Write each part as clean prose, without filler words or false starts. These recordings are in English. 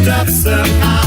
it up somehow.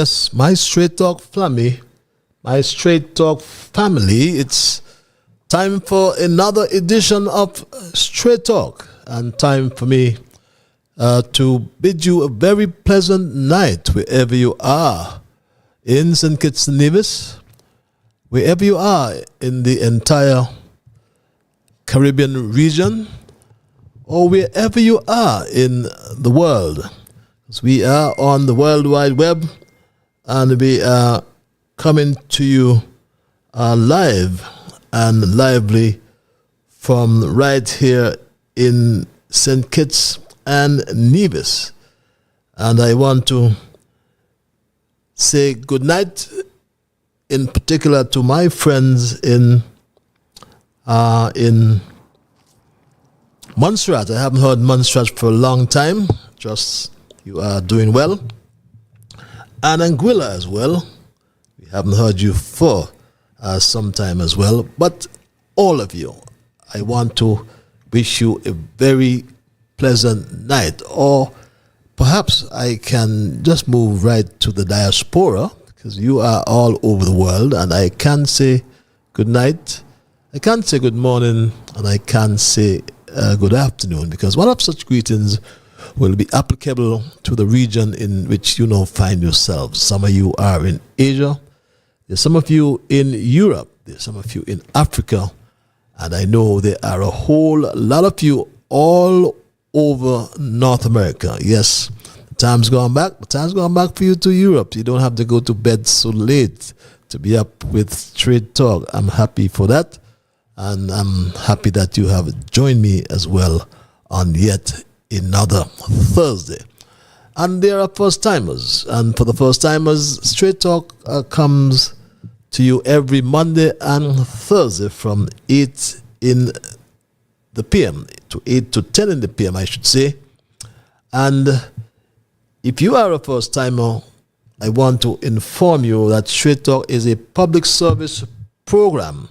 Yes, my Straight Talk family, it's time for another edition of Straight Talk, and time for me to bid you a very pleasant night wherever you are in St. Kitts and Nevis, wherever you are in the entire Caribbean region, or wherever you are in the world. Because we are on the World Wide Web, and we are coming to you live and lively from right here in St. Kitts and Nevis. And I want to say good night in particular to my friends in in Montserrat. I haven't heard Montserrat for a long time. Just you are doing well. And Anguilla as well. We haven't heard you for some time as well. But all of you, I want to wish you a very pleasant night. Or perhaps I can just move right to the diaspora, because you are all over the world, and I can say good night, I can say good morning, and I can say good afternoon, because one of such greetings will be applicable to the region in which you now find yourselves. Some of you are in Asia, there's some of you in Europe, there's some of you in Africa, and I know there are a whole lot of you all over North America. Yes, the time's gone back. The time's gone back for you to Europe. You don't have to go to bed so late to be up with Trade Talk. I'm happy for that. And I'm happy that you have joined me as well on yet another Thursday. And there are first-timers. And for the first-timers, Straight Talk comes to you every Monday and Thursday from 8 in the PM to 8 to 10 in the PM, I should say. And if you are a first-timer, I want to inform you that Straight Talk is a public service program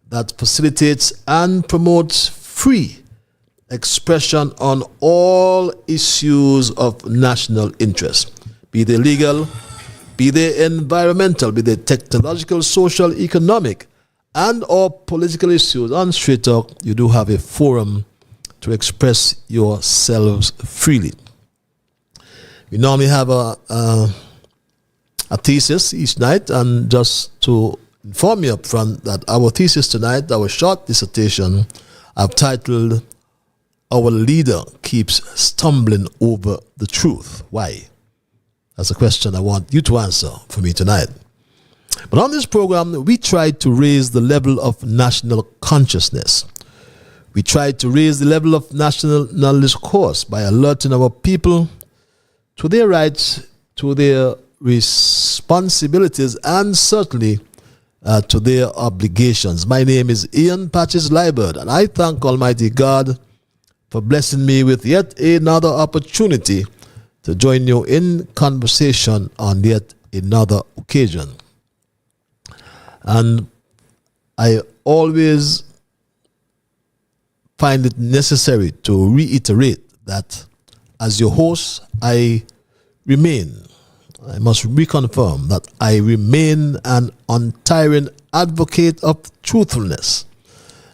that facilitates and promotes free expression on all issues of national interest, be they legal, be they environmental, be they technological, social, economic, and or political issues. On Straight Talk, you do have a forum to express yourselves freely. We normally have a thesis each night, and just to inform you up front that our thesis tonight, our short dissertation, I've titled, "Our Leader Keeps Stumbling Over the Truth." Why? That's a question I want you to answer for me tonight. But on this program, we try to raise the level of national consciousness. We try to raise the level of national discourse by alerting our people to their rights, to their responsibilities, and certainly to their obligations. My name is Ian Patches Liburd, and I thank Almighty God for blessing me with yet another opportunity to join you in conversation on yet another occasion. And I always find it necessary to reiterate that as your host, I must reconfirm that I remain an untiring advocate of truthfulness.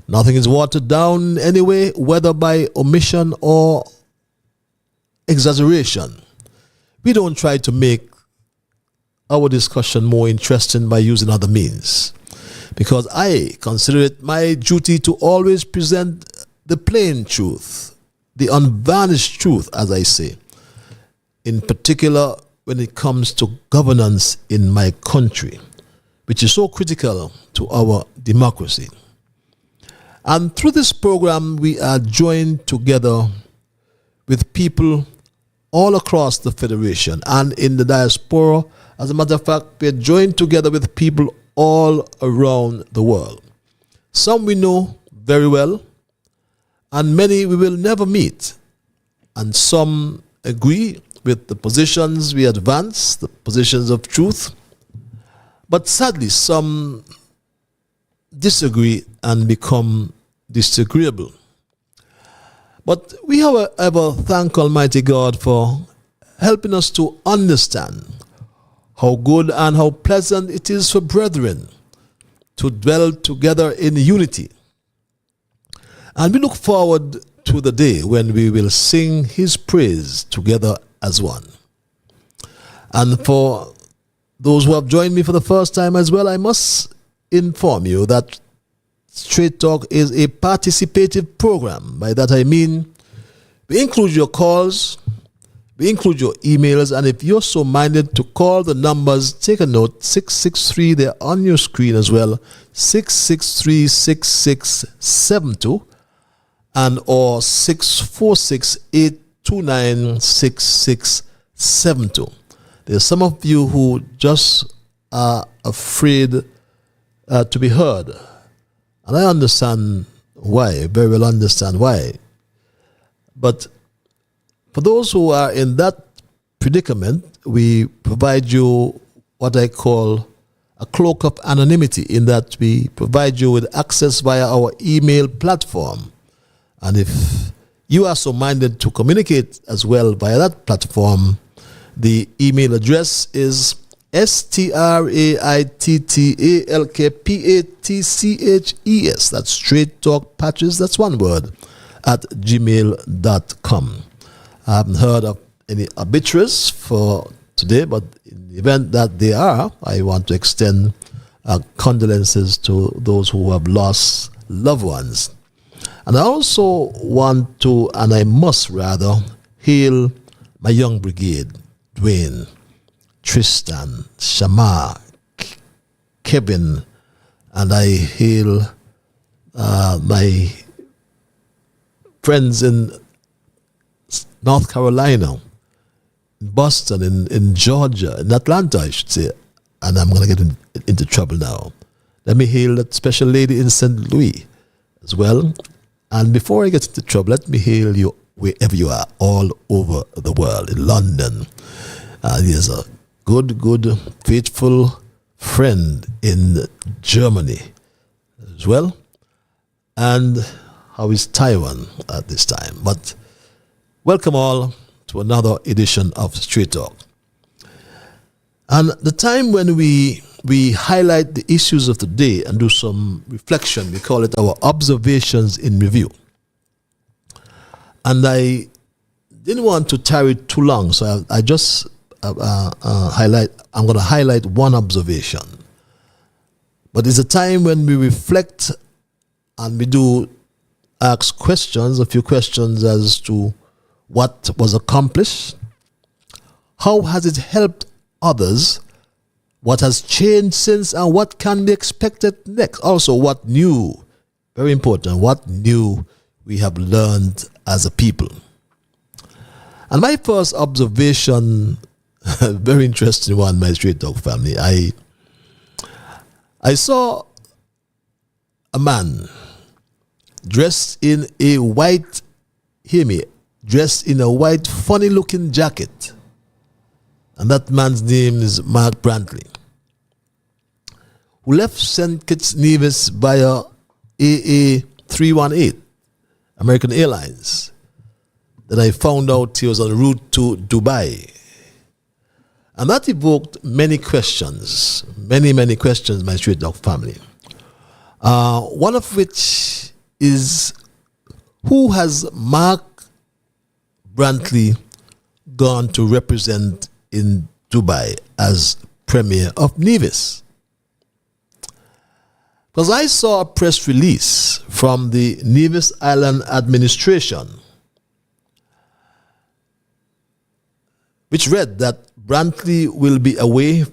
Nothing is watered down anyway, whether by omission or exaggeration. We don't try to make our discussion more interesting by using other means, because I consider it my duty to always present the plain truth, the unvarnished truth, as I say, in particular when it comes to governance in my country, which is so critical to our democracy. And through this program, we are joined together with people all across the Federation and in the diaspora. As a matter of fact, we are joined together with people all around the world. Some we know very well, and many we will never meet. And some agree with the positions we advance, the positions of truth. But sadly, some disagree and become disagreeable. But we, however, thank Almighty God for helping us to understand how good and how pleasant it is for brethren to dwell together in unity. And we look forward to the day when we will sing His praise together as one. And for those who have joined me for the first time as well, I must inform you that Straight Talk is a participative program. By that I mean we include your calls, we include your emails, and if you're so minded to call the numbers, take a note, 663, they're on your screen as well, 663-6672, and or 646-829-6672. There's some of you who just are afraid to be heard. And I understand why, very well understand why. But for those who are in that predicament, we provide you what I call a cloak of anonymity, in that we provide you with access via our email platform. And if you are so minded to communicate as well via that platform, the email address is straightalkpatches, that's straight talk patches, that's one word, at gmail.com. I haven't heard of any obituaries for today, but in the event that they are, I want to extend condolences to those who have lost loved ones. And I also want to, and I must rather, hail my young brigade, Dwayne, Tristan, Shamar, Kevin, and I hail my friends in North Carolina, in Boston, in Georgia, in Atlanta, I should say. And I'm going to get into trouble now. Let me hail that special lady in St. Louis as well. And before I get into trouble, let me hail you wherever you are, all over the world. In London, there's a good, faithful friend in Germany as well. And how is Taiwan at this time? But welcome all to another edition of Straight Talk. And the time when we highlight the issues of the day and do some reflection, we call it our observations in review. And I didn't want to tarry too long, so I just I'm going to highlight one observation. But it's a time when we reflect and we do ask questions, a few questions as to what was accomplished, how has it helped others, what has changed since, and what can be expected next. Also, what new, very important, what new we have learned as a people. And my first observation, very interesting one, my Straight Talk family. I saw a man dressed in a white, hear me, dressed in a white, funny-looking jacket. And that man's name is Mark Brantley, who left St. Kitts Nevis via AA318, American Airlines. Then I found out he was en route to Dubai. And that evoked many questions, many questions, my Straight Talk family. One of which is, who has Mark Brantley gone to represent in Dubai as Premier of Nevis? Because I saw a press release from the Nevis Island administration which read that Brantley will be away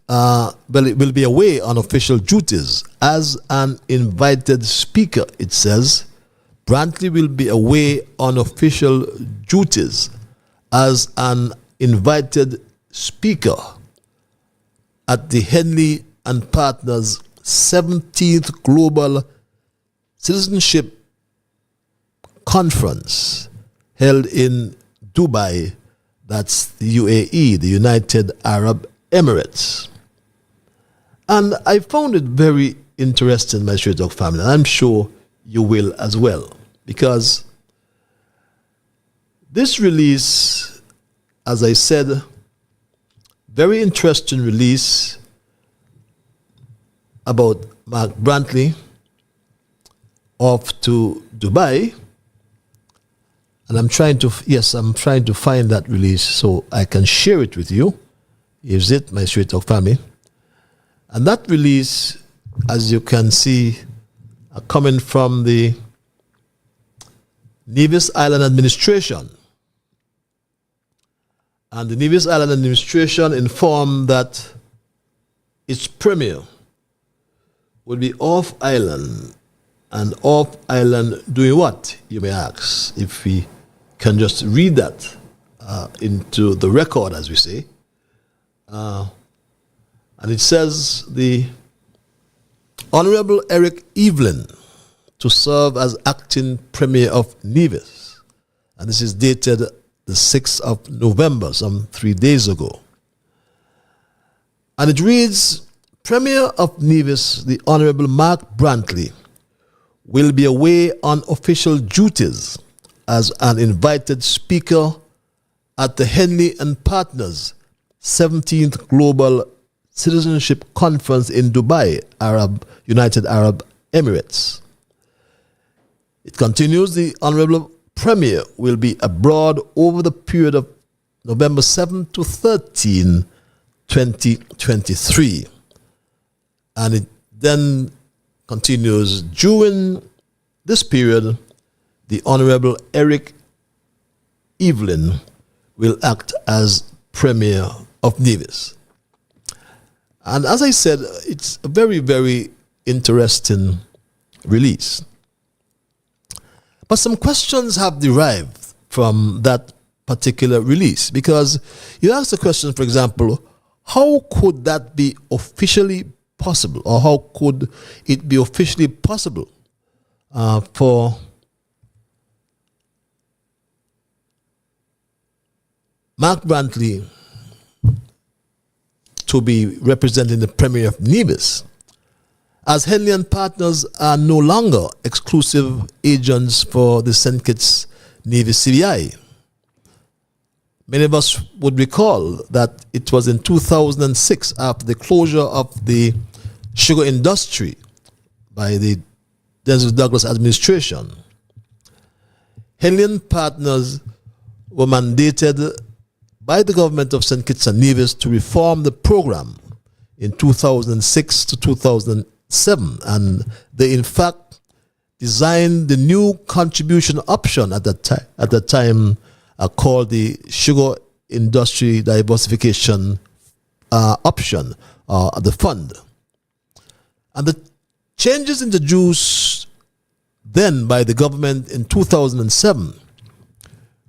will be away on official duties as an invited speaker. It says Brantley will be away on official duties as an invited speaker at the Henley and Partners 17th Global Citizenship Conference held in Dubai, that's the UAE, the United Arab Emirates. And I found it very interesting, my Straight Talk family, and I'm sure you will as well, because this release, as I said, very interesting release about Mark Brantley off to Dubai. And I'm trying to find that release so I can share it with you. Here's it, my Straight Talk family. And that release, as you can see, coming from the Nevis Island administration. And the Nevis Island administration informed that its premier will be off island. And off island doing what, you may ask, if we can just read that into the record, as we say. And it says the Honorable Eric Evelyn to serve as acting Premier of Nevis. And this is dated the 6th of November, some 3 days ago. And it reads, Premier of Nevis, the Honorable Mark Brantley, will be away on official duties as an invited speaker at the Henley and Partners 17th Global Citizenship Conference in Dubai, United Arab Emirates. It continues, the Honorable Premier will be abroad over the period of November 7 to 13, 2023. And it then continues, during this period, the Honorable Eric Evelyn will act as Premier of Nevis. And as I said, it's a very, very interesting release. But some questions have derived from that particular release, because you ask the question, for example, how could that be officially possible, or how could it be officially possible for Mark Brantley to be representing the Premier of Nevis, as Henley and Partners are no longer exclusive agents for the St. Kitts Nevis CBI. Many of us would recall that it was in 2006, after the closure of the sugar industry by the Denzel Douglas administration, Henley and Partners were mandated by the government of St. Kitts and Nevis to reform the program in 2006 to 2007, and they in fact designed the new contribution option at that time called the Sugar Industry Diversification Option, the fund. And the changes introduced then by the government in 2007,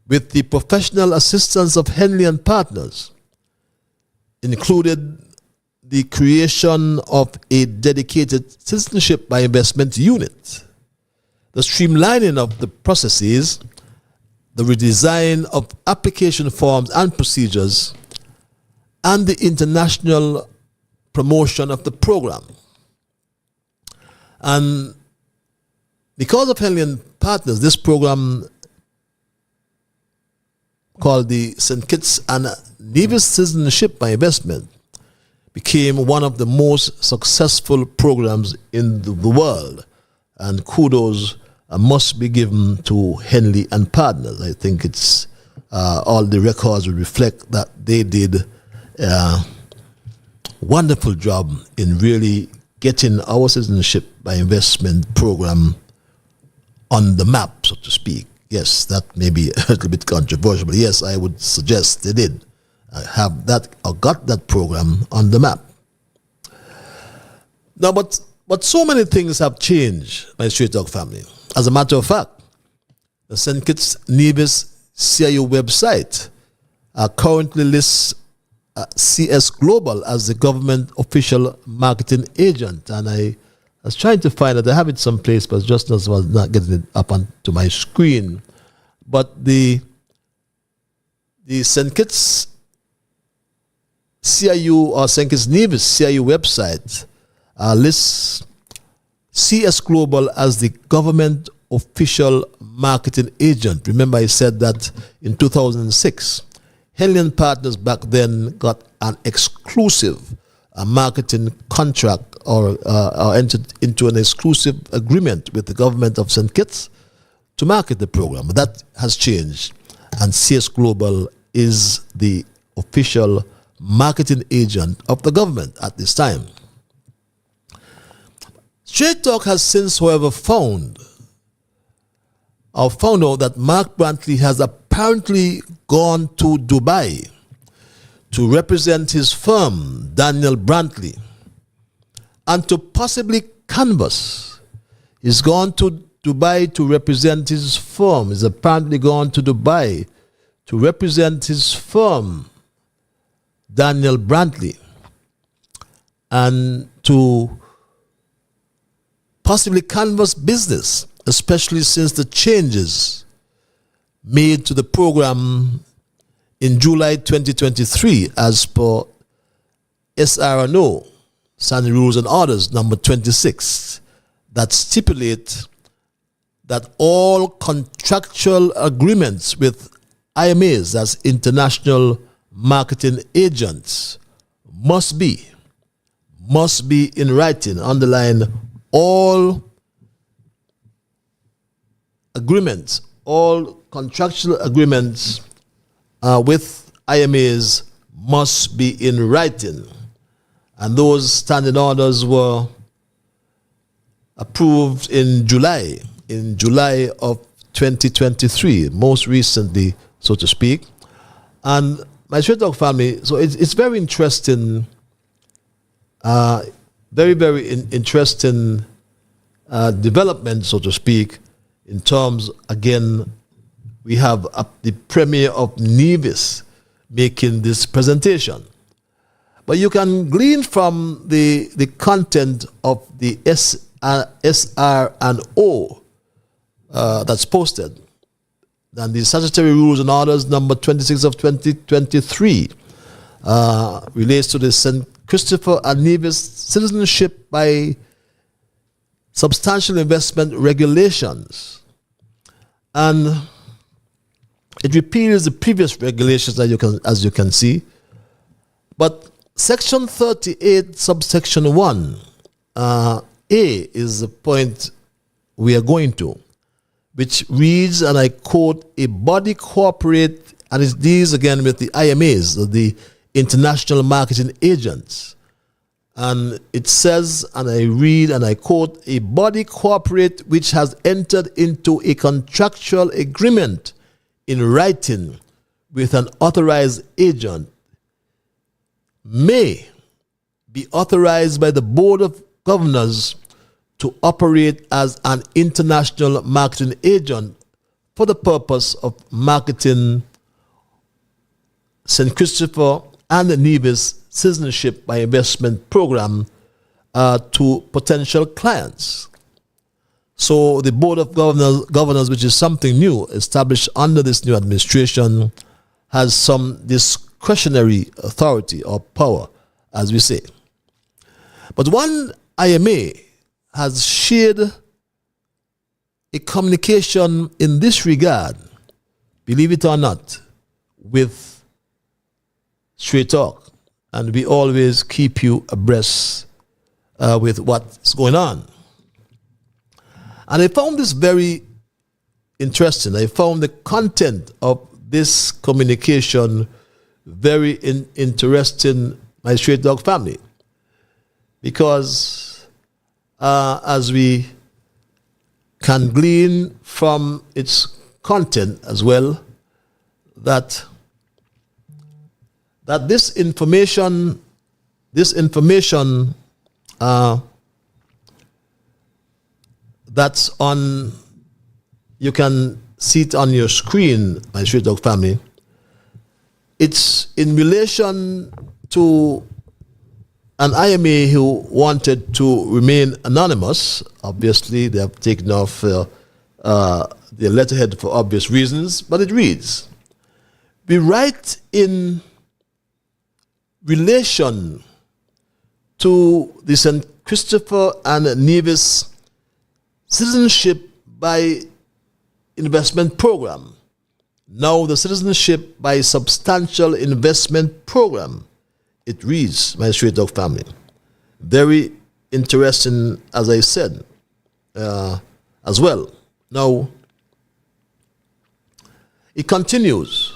with the professional assistance of Henley and Partners, included the creation of a dedicated citizenship by investment unit, the streamlining of the processes, the redesign of application forms and procedures, and the international promotion of the program. And because of Henley and Partners, this program, called the St. Kitts and Nevis Citizenship by Investment, became one of the most successful programs in the world. And kudos must be given to Henley and Partners. I think it's all the records will reflect that they did a wonderful job in really getting our citizenship by investment program on the map, so to speak. Yes, that may be a little bit controversial, but yes, I would suggest they did have that, or got that program on the map. Now, but so many things have changed, my Straight Talk family. As a matter of fact, the St. Kitts Nevis CIU website currently lists CS Global as the government official marketing agent, and I was trying to find it. I have it someplace, but just as was not getting it up onto my screen. But the St. Kitts CIU, or St. Kitts Nevis CIU website lists CS Global as the government official marketing agent. Remember, I said that in 2006, Henley and Partners back then got an exclusive marketing contract, or entered into an exclusive agreement with the government of St. Kitts to market the program. But that has changed, and CS Global is the official marketing agent of the government at this time. Straight Talk has since, however, found out that Mark Brantley has apparently gone to Dubai to represent his firm, Daniel Brantley, and to possibly canvass. He's gone to Dubai to represent his firm. He's apparently gone to Dubai to represent his firm, Daniel Brantley, and to possibly canvas business, especially since the changes made to the program in July 2023 as per SRNO, Standing Rules and Orders number 26, that stipulate that all contractual agreements with IMAs, as international marketing agents, must be in writing. Underline all agreements, all contractual agreements with IMAs must be in writing. And those standing orders were approved in July of 2023, most recently, so to speak. And my Straight Talk family, so it's very interesting, very interesting development, so to speak, in terms, again, we have the Premier of Nevis making this presentation. But you can glean from the content of the SRNO that's posted. And the Statutory Rules and Orders number 26 of 2023 relates to the St. Christopher and Nevis citizenship by substantial investment regulations. And it repeals the previous regulations that as you can see. But Section 38, subsection 1, A is the point we are going to, which reads, and I quote, a body corporate, and it deals again with the IMAs, the international marketing agents. And it says, and I read, and I quote, a body corporate which has entered into a contractual agreement in writing with an authorized agent may be authorized by the Board of Governors to operate as an international marketing agent for the purpose of marketing St. Christopher and the Nevis citizenship by investment program to potential clients. So the Board of Governors, which is something new, established under this new administration, has some discretionary authority or power, as we say. But one IMA has shared a communication in this regard, believe it or not, with Straight Talk. And we always keep you abreast with what's going on. And I found this very interesting. I found the content of this communication very interesting, my Straight Dog family, because as we can glean from its content as well, that this information that's on, you can see it on your screen, my Straight Dog family. It's in relation to an IMA who wanted to remain anonymous. Obviously, they have taken off the letterhead for obvious reasons, but it reads, we write in relation to the St. Christopher and Nevis citizenship by investment program. Now the citizenship by substantial investment program. It reads, my Straight Dog family. Very interesting, as I said, as well. Now, it continues.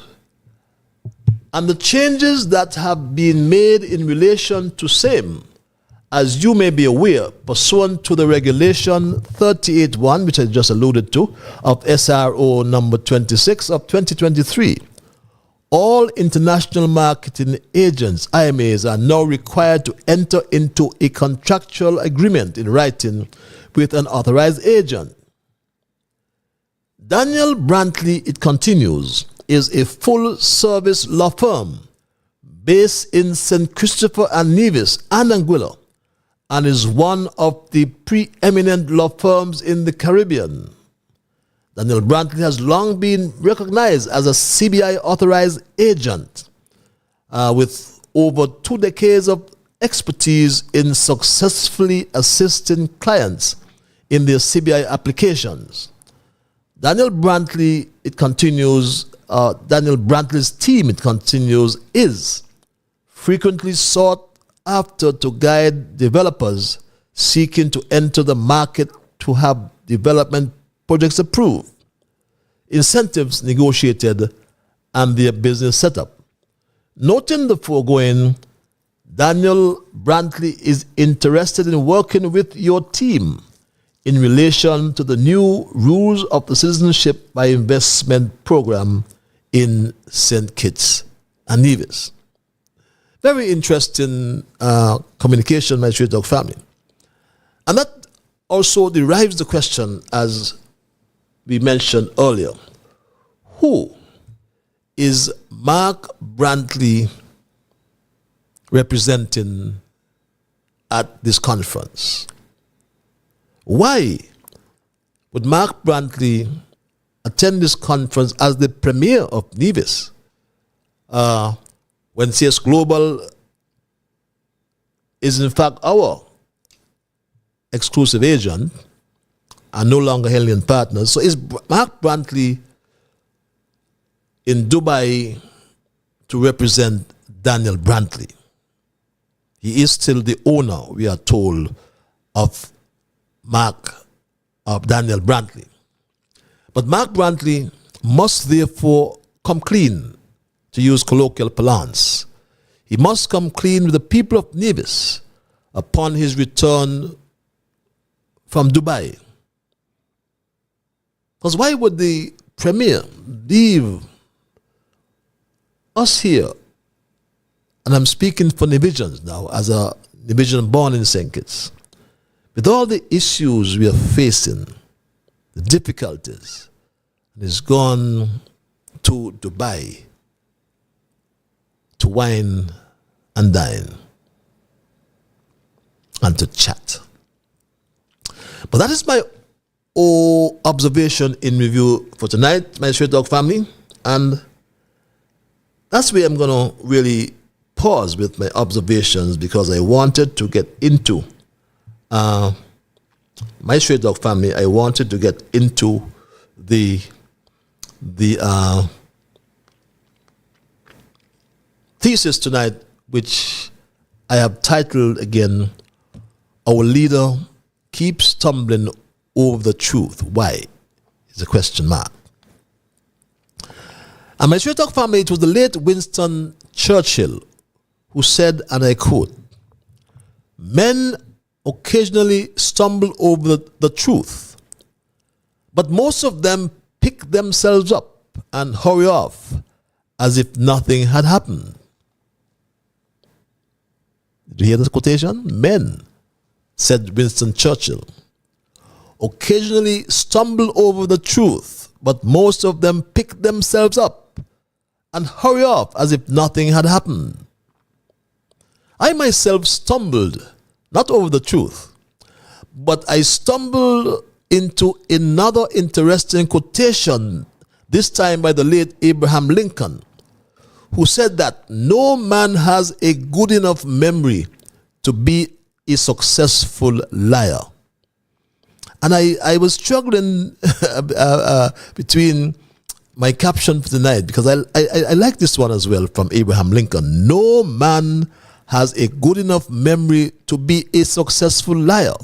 And the changes that have been made in relation to same, as you may be aware, pursuant to the regulation 38.1, which I just alluded to, of SRO number 26 of 2023, all international marketing agents, IMAs, are now required to enter into a contractual agreement in writing with an authorized agent. Daniel Brantley, it continues, is a full-service law firm based in St. Christopher and Nevis and Anguilla, and is one of the preeminent law firms in the Caribbean. Daniel Brantley has long been recognized as a CBI authorized agent with over 2 decades of expertise in successfully assisting clients in their CBI applications. Daniel Brantley's team, it continues, is frequently sought after to guide developers seeking to enter the market to have development projects approved, incentives negotiated, and their business setup. Noting the foregoing, Daniel Brantley is interested in working with your team in relation to the new rules of the Citizenship by Investment program in St. Kitts and Nevis. Very interesting communication, my Straight Talk family. And that also derives the question, as we mentioned earlier, who is Mark Brantley representing at this conference? Why would Mark Brantley attend this conference as the premier of Nevis when CS Global is in fact our exclusive agent and no longer Helian partners? So is Mark Brantley in Dubai to represent Daniel Brantley? He is still the owner, we are told, of Daniel Brantley. But Mark Brantley must therefore come clean, to use colloquial parlance. He must come clean with the people of Nevis upon his return from Dubai. Because why would the premier leave us here? And I'm speaking for Nevisians now, as a Nevisian born in St. Kitts. With all the issues we are facing, the difficulties, and he's gone to Dubai to wine and dine and to chat. But that is my observation in review for tonight, my Straight Talk family. And that's where I'm going to really pause with my observations, because I wanted to get into my Straight Talk family. I wanted to get into the thesis tonight, which I have titled again, "Our Leader Keeps Stumbling Over the Truth. Why?" Is a question mark. And my Straight Talk family, it was the late Winston Churchill who said, and I quote, "Men occasionally stumble over the truth, but most of them pick themselves up and hurry off as if nothing had happened." Did you hear this quotation? Men, said Winston Churchill, occasionally stumble over the truth, but most of them pick themselves up and hurry off as if nothing had happened. I myself stumbled not over the truth, but I stumbled into another interesting quotation, this time by the late Abraham Lincoln, who said that no man has a good enough memory to be a successful liar. And I was struggling between my caption for tonight, because I like this one as well, from Abraham Lincoln. No man has a good enough memory to be a successful liar.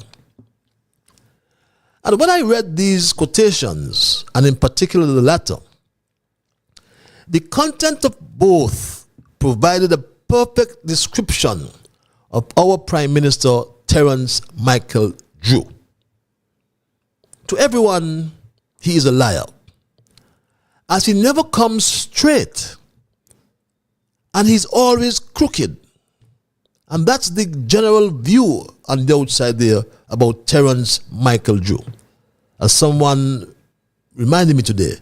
And when I read these quotations, and in particular the latter, the content of both provided a perfect description of our Prime Minister Terence Michael Drew. To everyone, he is a liar, as he never comes straight, and he's always crooked. And that's the general view on the outside there about Terence Michael Drew. As someone reminded me today,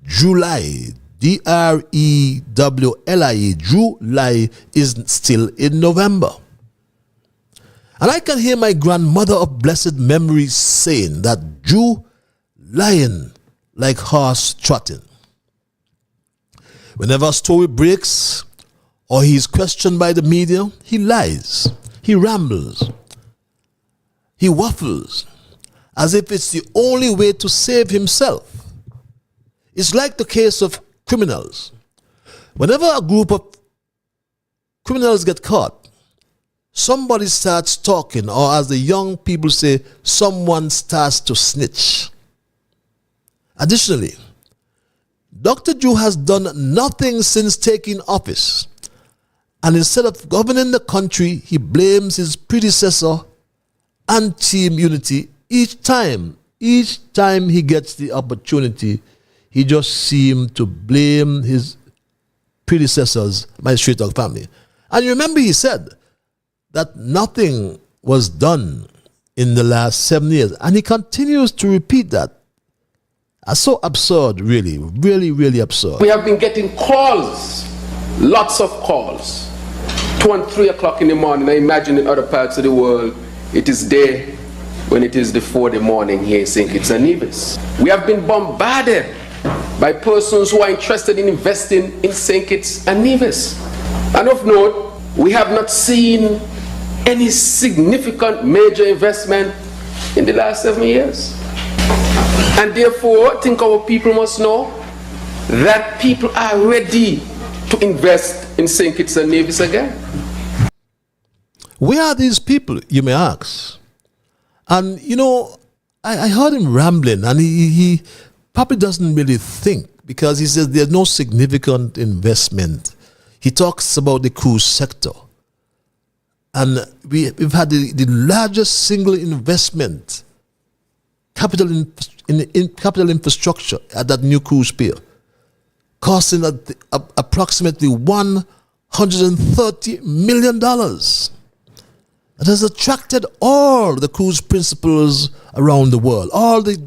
July, Drewlie, July is still in November. And I can hear my grandmother of blessed memory saying that Jew lying like horse trotting. Whenever a story breaks or he is questioned by the media, he lies, he rambles, he waffles, as if it's the only way to save himself. It's like the case of criminals. Whenever a group of criminals get caught, somebody starts talking, or as the young people say, someone starts to snitch. Additionally, Dr. Drew has done nothing since taking office, and instead of governing the country, he blames his predecessor and Team Unity each time he gets the opportunity. He just seems to blame his predecessors, my Straight Talk family. And you remember he said that nothing was done in the last 7 years, and he continues to repeat that. That's so absurd, really, really, really absurd. We have been getting calls, lots of calls, 2 and 3 o'clock in the morning. I imagine in other parts of the world, it is day when it is the 4 in the morning here in St. Kitts and Nevis. We have been bombarded by persons who are interested in investing in St. Kitts and Nevis. And of note, we have not seen any significant major investment in the last 7 years. And therefore, I think our people must know that people are ready to invest in St. Kitts and Nevis again. Where are these people, you may ask? And, you know, I heard him rambling, and he probably doesn't really think, because he says there's no significant investment. He talks about the cruise sector. And we've had the largest single investment, capital infrastructure at that new cruise pier, costing approximately $130 million. It has attracted all the cruise principals around the world, all the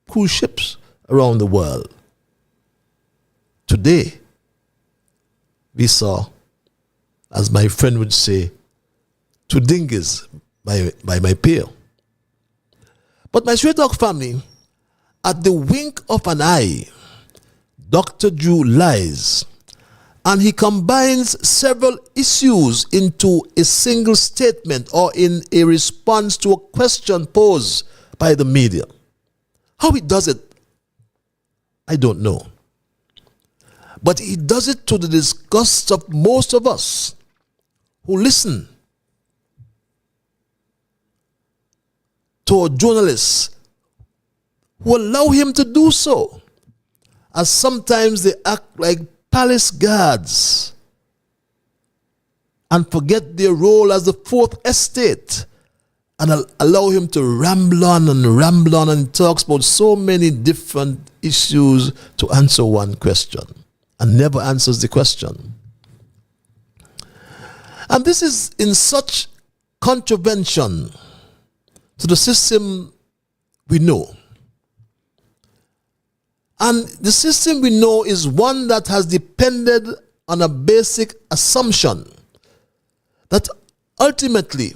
cruise ships around the world. Today, we saw, as my friend would say, two dinghies by my pier. But my Straight Talk family, at the wink of an eye, Dr. Drew lies, and he combines several issues into a single statement or in a response to a question posed by the media. How he does it, I don't know. But he does it to the disgust of most of us who listen to our journalists who allow him to do so, as sometimes they act like palace guards and forget their role as the fourth estate and allow him to ramble on, and talks about so many different issues to answer one question and never answers the question. And this is in such contravention to the system we know. And the system we know is one that has depended on a basic assumption that ultimately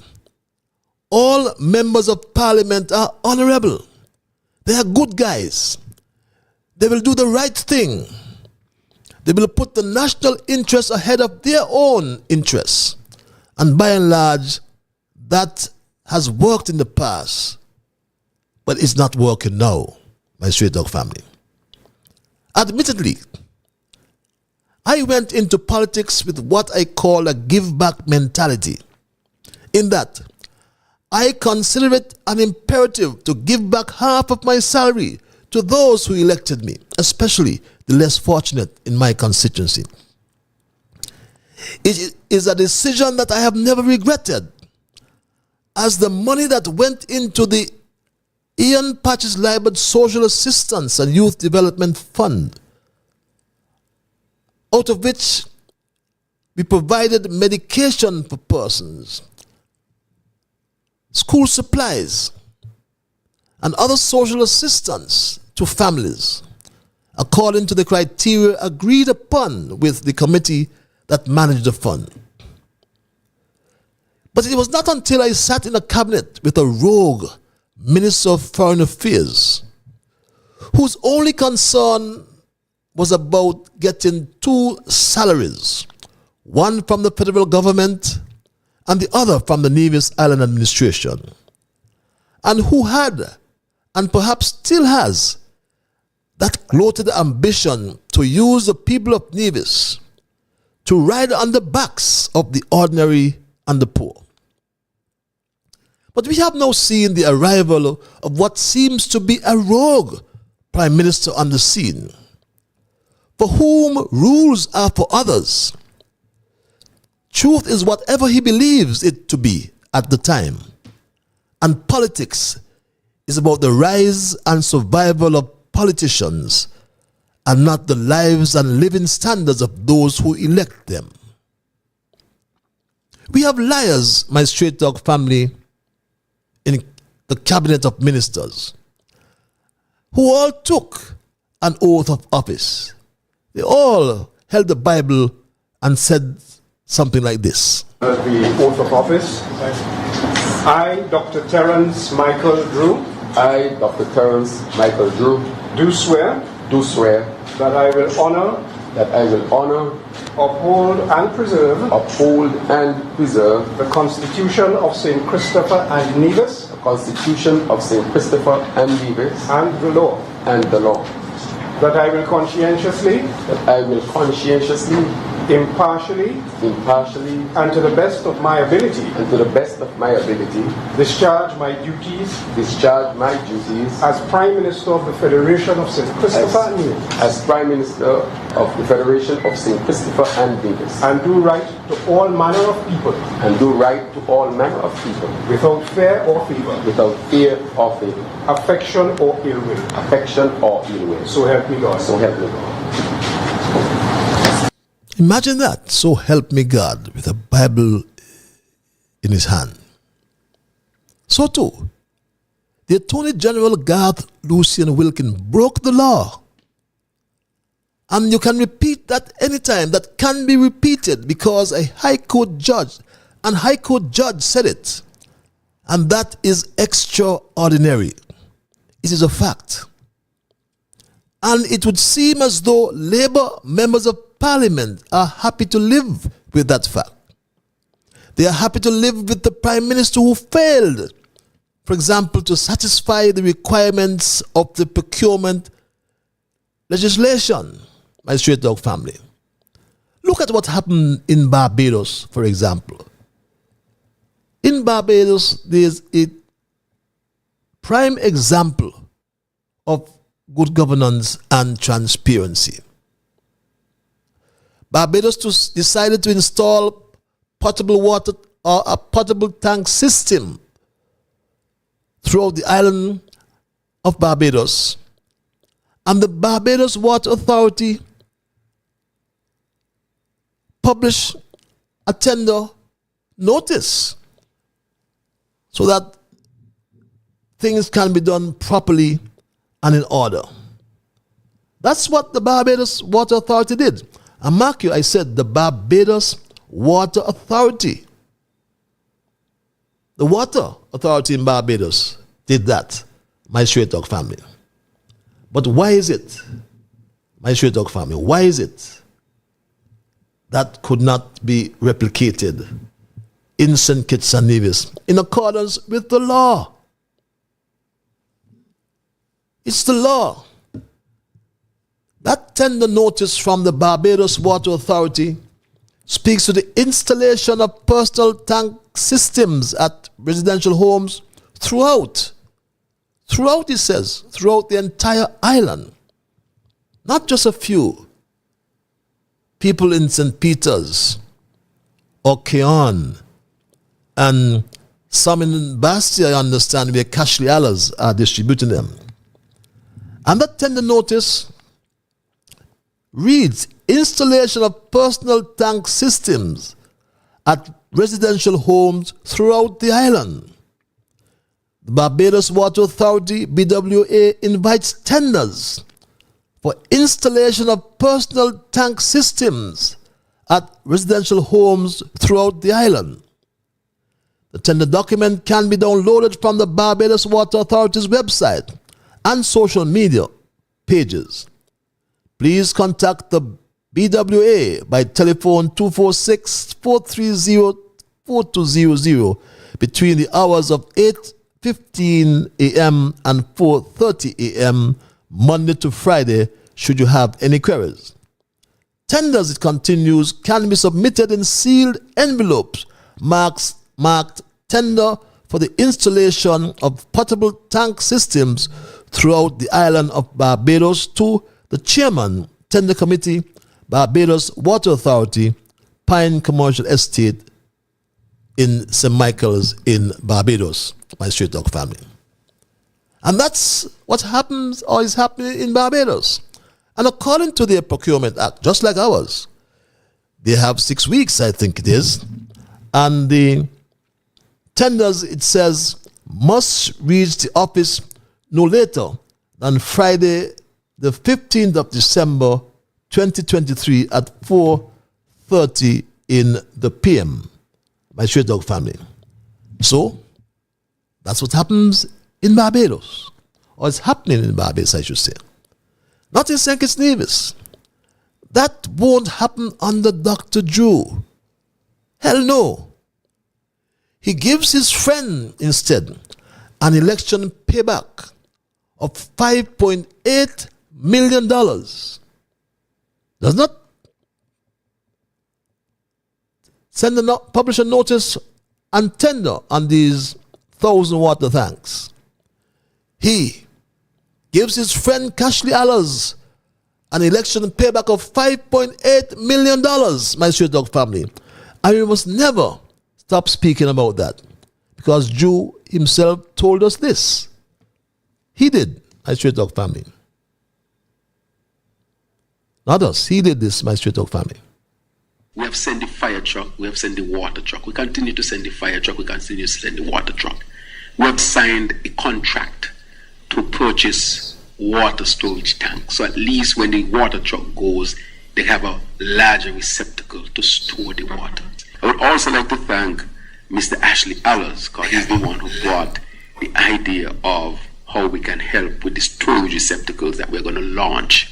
all members of parliament are honorable. They are good guys. They will do the right thing. They will put the national interest ahead of their own interests. And by and large, that has worked in the past, but it's not working now, my Straight Talk family. Admittedly, I went into politics with what I call a give-back mentality, in that I consider it an imperative to give back half of my salary to those who elected me, especially the less fortunate in my constituency. It is a decision that I have never regretted, as the money that went into the Ian Patches Liburd Social Assistance and Youth Development Fund, out of which we provided medication for persons, school supplies, and other social assistance to families, according to the criteria agreed upon with the committee that managed the fund. But it was not until I sat in a cabinet with a rogue Minister of Foreign Affairs, whose only concern was about getting two salaries, one from the federal government and the other from the Nevis Island administration, and who had, and perhaps still has, that gloated ambition to use the people of Nevis to ride on the backs of the ordinary and the poor. But we have now seen the arrival of what seems to be a rogue prime minister on the scene, for whom rules are for others. Truth is whatever he believes it to be at the time, and politics is about the rise and survival of politicians and not the lives and living standards of those who elect them. We have liars, my straight dog family, in the cabinet of ministers, who all took an oath of office. They all held the Bible and said something like this. The oath of office. I, Dr. Terence Michael Drew. I, Dr. Terence Michael Drew, Do swear. That I will honor. Uphold and preserve. The Constitution of St. Christopher and Nevis. Constitution of St. Christopher and Nevis. And the law. That I will conscientiously. Impartially. And to the best of my ability. Discharge my duties. As Prime Minister of the Federation of St. Christopher and Nevis. As Prime Minister of the Federation of St. Christopher and Nevis. And do right to all manner of people. Without fear or favor. Affection or ill will. So help me God. Imagine that. So help me God, with a Bible in his hand. So too, the Attorney General Garth Lucian Wilkin broke the law. And you can repeat that anytime. That can be repeated because a High Court judge said it. And that is extraordinary. It is a fact. And it would seem as though Labour members of Parliament are happy to live with that fact. They are happy to live with the Prime Minister who failed, for example, to satisfy the requirements of the procurement legislation, my straight dog family. Look at what happened in Barbados, for example. In Barbados, there's a prime example of good governance and transparency. Barbados decided to install potable water or a potable tank system throughout the island of Barbados. And the Barbados Water Authority published a tender notice so that things can be done properly and in order. That's what the Barbados Water Authority did. And mark you, I said the Barbados Water Authority. The Water Authority in Barbados did that, my straight dog family. But why is it, my straight dog family, why is it that could not be replicated in St. Kitts and Nevis in accordance with the law? It's the law. That tender notice from the Barbados Water Authority speaks to the installation of personal tank systems at residential homes throughout, it says, throughout the entire island. Not just a few. People in St. Peter's or Keon and some in Bastia, I understand, where Cashley Allers are distributing them. And that tender notice reads, installation of personal tank systems at residential homes throughout the island. The Barbados Water Authority, BWA, invites tenders for installation of personal tank systems at residential homes throughout the island. The tender document can be downloaded from the Barbados Water Authority's website and social media pages. Please contact the BWA by telephone 246-430-4200 between the hours of 8:15 a.m. and 4:30 a.m. Monday to Friday should you have any queries. Tenders, it continues, can be submitted in sealed envelopes marked tender for the installation of potable tank systems throughout the island of Barbados to the Chairman, Tender Committee, Barbados Water Authority, Pine Commercial Estate in St. Michael's in Barbados, my straight dog family. And that's what happens or is happening in Barbados. And according to their Procurement Act, just like ours, they have 6 weeks, I think it is, and the tenders, it says, must reach the office no later than Friday, the 15th of December, 2023 at 4:30 in the PM, my straight dog family. So, that's what happens in Barbados, or it's happening in Barbados, I should say. Not in St. Kitts Nevis. That won't happen under Dr. Drew. Hell no. He gives his friend instead an election payback of $5.8 million. Does not publish a notice and tender on these 1,000 water tanks. He gives his friend Cashley Allers an election payback of $5.8 million, my straight dog family. And we must never stop speaking about that, because Drew himself told us this. He did, my straight dog family. Not us. He did this, my straight dog family. We have sent the fire truck, we have sent the water truck. We continue to send the fire truck, we continue to send the water truck. We have signed a contract to purchase water storage tanks. So at least when the water truck goes, they have a larger receptacle to store the water. I would also like to thank Mr. Ashley Allers, because he's the one who brought the idea of how we can help with the storage receptacles that we're going to launch.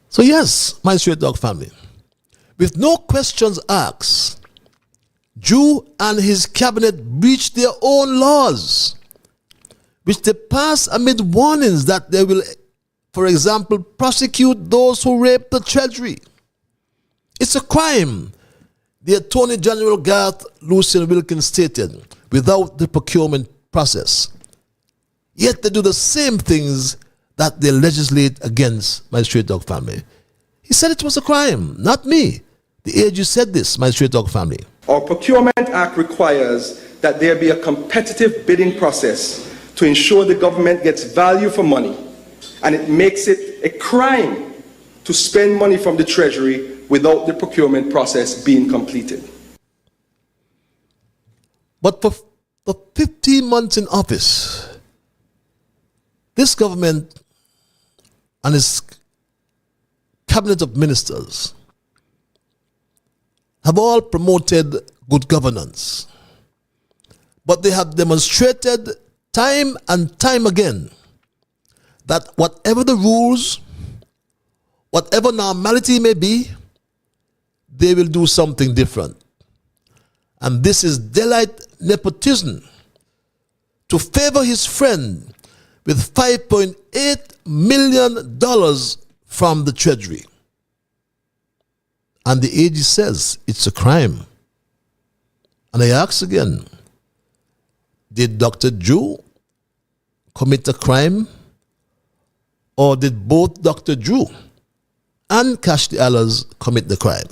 So yes, my straight dog family, with no questions asked, Drew and his cabinet breached their own laws, which they passed amid warnings that they will, for example, prosecute those who rape the treasury. It's a crime, the Attorney General Garth Lucien Wilkins stated, without the procurement process. Yet they do the same things that they legislate against, my straight dog family. He said it was a crime, not me. The AG said this, my straight dog family. Our Procurement Act requires that there be a competitive bidding process to ensure the government gets value for money, and it makes it a crime to spend money from the Treasury without the procurement process being completed. But for 15 months in office, this government and its cabinet of ministers have all promoted good governance. But they have demonstrated time and time again that whatever the rules, whatever normality may be, they will do something different. And this is daylight nepotism to favor his friend with $5.8 million from the Treasury. And the AG says it's a crime. And I ask again, did Dr. Drew commit a crime, or did both Dr. Drew and Cashley Allers commit the crime?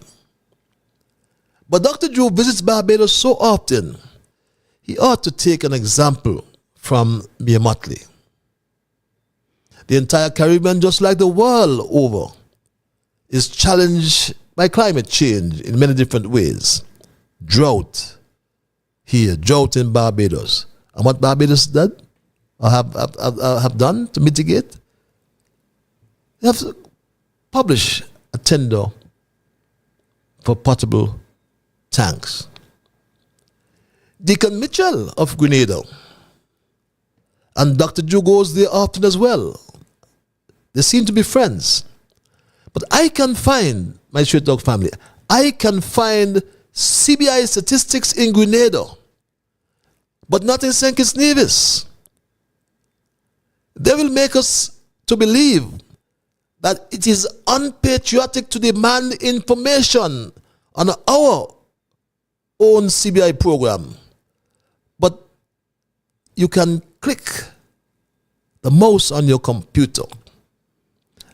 But Dr. Drew visits Barbados so often, he ought to take an example from Mayor Motley. The entire Caribbean, just like the world over, is challenged by climate change in many different ways. Drought here, drought in Barbados. And what Barbados did, or have done to mitigate, they have published a tender for potable tanks. Deacon Mitchell of Grenada. And Dr. Drew goes there often as well. They seem to be friends. But I can find, my Straight Talk family, I can find CBI statistics in Grenada, but not in St. Kitts Nevis. They will make us to believe that it is unpatriotic to demand information on our own CBI program. But you can click the mouse on your computer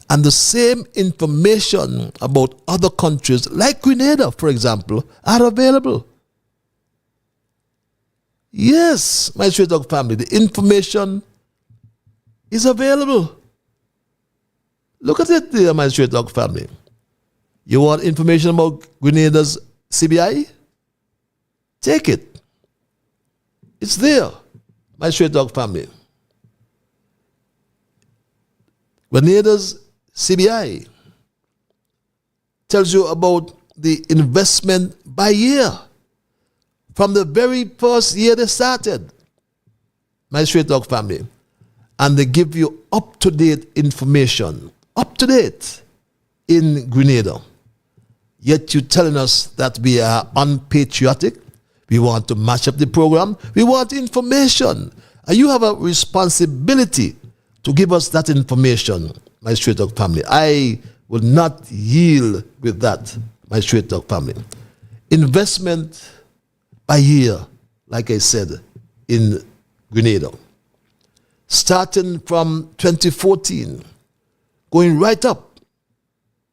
and the same information about other countries, like Grenada, for example, are available. Yes, my Straight Talk family, the information is available. Look at it there, my Straight Talk family. You want information about Grenada's CBI? Take it. It's there, my Straight Talk family. Grenada's CBI tells you about the investment by year from the very first year they started, my Straight Talk family. And they give you up-to-date information, up-to-date in Grenada. Yet you're telling us that we are unpatriotic. We want to match up the program. We want information. And you have a responsibility to give us that information, my Straight Talk family. I will not yield with that, my Straight Talk family. Investment by year, like I said, in Grenada. Starting from 2014, going right up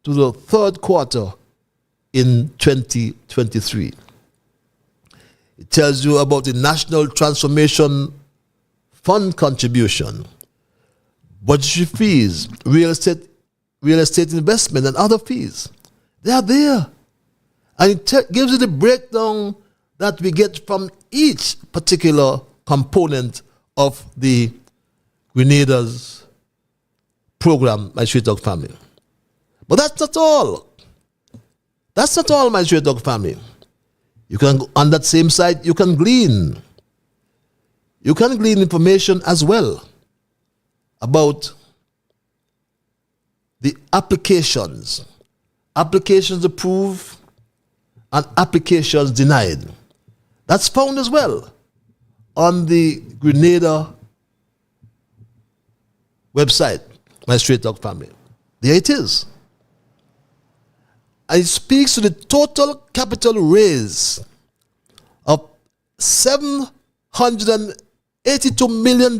to the third quarter in 2023. It tells you about the National Transformation Fund contribution, budgetary fees, real estate investment, and other fees. They are there. And it gives you the breakdown that we get from each particular component of the Grenada's program, my Straight Talk family. But that's not all. That's not all, my Straight Talk family. You can, on that same site, you can glean. You can glean information as well about the applications. Applications approved and applications denied. That's found as well on the Grenada website, my Straight Talk family. There it is. And it speaks to the total capital raise of $782 million,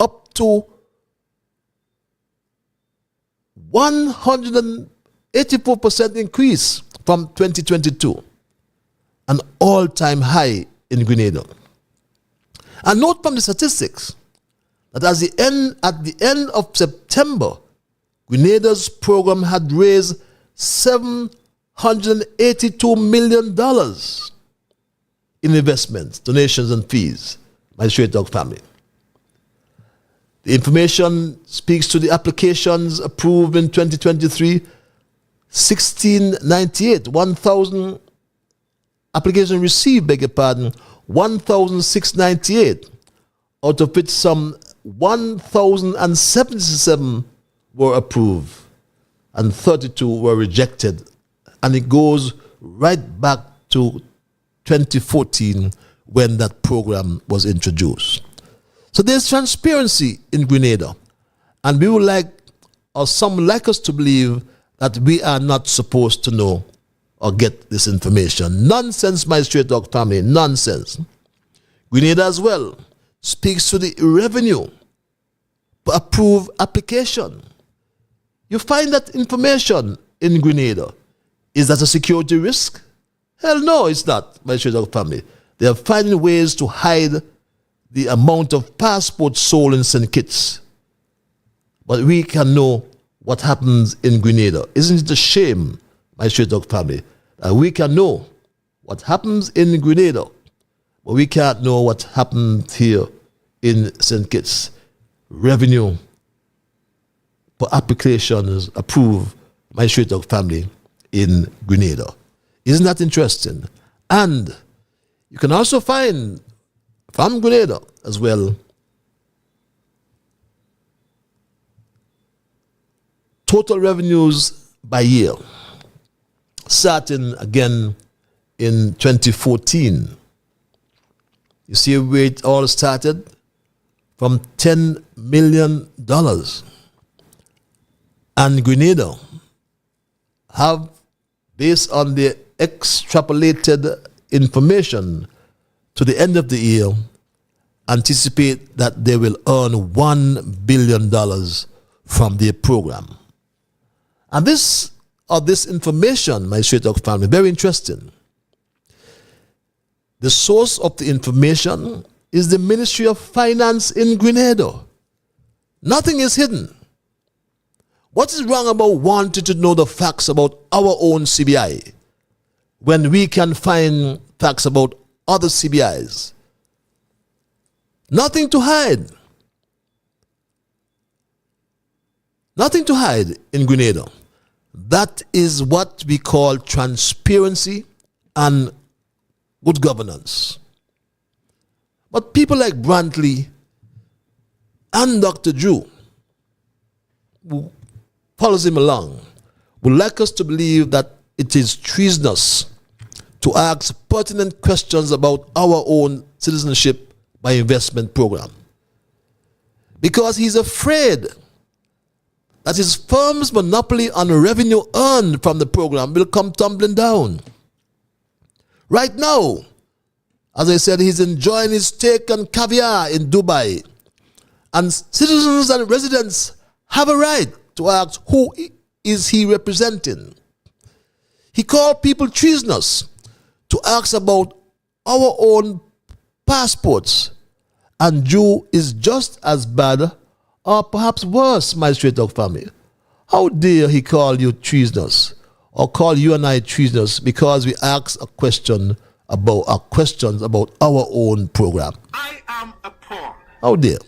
up to 184% increase from 2022, an all-time high in Grenada. And note from the statistics that at the end of September, Grenada's program had raised $782 million in investments, donations, and fees, my Straight Talk family. The information speaks to the applications approved in 2023, 1,698, 1,000 applications received, beg your pardon, 1,698, out of which some 1,077 were approved and 32 were rejected. And it goes right back to 2014 when that program was introduced. So there's transparency in Grenada. And we would like, or some would like us to believe, that we are not supposed to know or get this information. Nonsense, my Straight Talk family, nonsense. Grenada as well speaks to the revenue approved application. You find that information in Grenada. Is that a security risk? Hell no, it's not, my Straight Talk family. They are finding ways to hide the amount of passports sold in St. Kitts. But we can know what happens in Grenada. Isn't it a shame, my Straight Talk family, that we can know what happens in Grenada, but we can't know what happened here in St. Kitts? Revenue for applications approved, my Straight Talk family, in Grenada. Isn't that interesting? And You can also find from Grenada as well total revenues by year, starting again in 2014. You see where it all started? From $10 million. And Grenada have, based on the extrapolated information to the end of the year, anticipate that they will earn $1 billion from their program. And this information, my Straight Talk family, very interesting. The source of the information is the Ministry of Finance in Grenada. Nothing is hidden. What is wrong about wanting to know the facts about our own CBI when we can find facts about other CBIs? Nothing to hide. Nothing to hide in Grenada. That is what we call transparency and good governance. But people like Brantley and Dr. Drew, who follows him along, would like us to believe that it is treasonous to ask pertinent questions about our own citizenship by investment program. Because he's afraid that his firm's monopoly on revenue earned from the program will come tumbling down. Right now, as I said, he's enjoying his steak and caviar in Dubai. And citizens and residents have a right to ask who is he representing. He called people treasonous to ask about our own passports. And Jew is just as bad or perhaps worse, my Straight Talk family. How dare he call you treasonous or call you and I treasonous because we ask a question about our questions about our own program? I am appalled. How dare?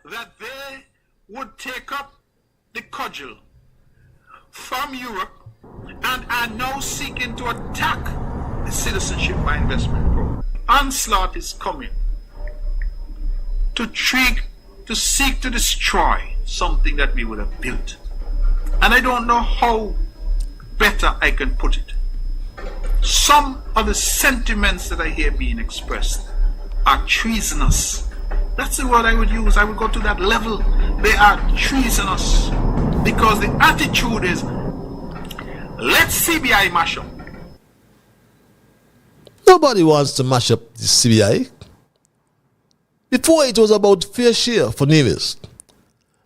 That they would take up the cudgel from Europe and are now seeking to attack the citizenship by investment program. Onslaught is coming to seek to destroy something that we would have built. And I don't know how better I can put it. Some of the sentiments that I hear being expressed are treasonous. That's the word I would use. I would go to that level. They are treasonous because the attitude is, let's CBI mash up. Nobody wants to mash up the CBI. Before it was about fair share for Nevis.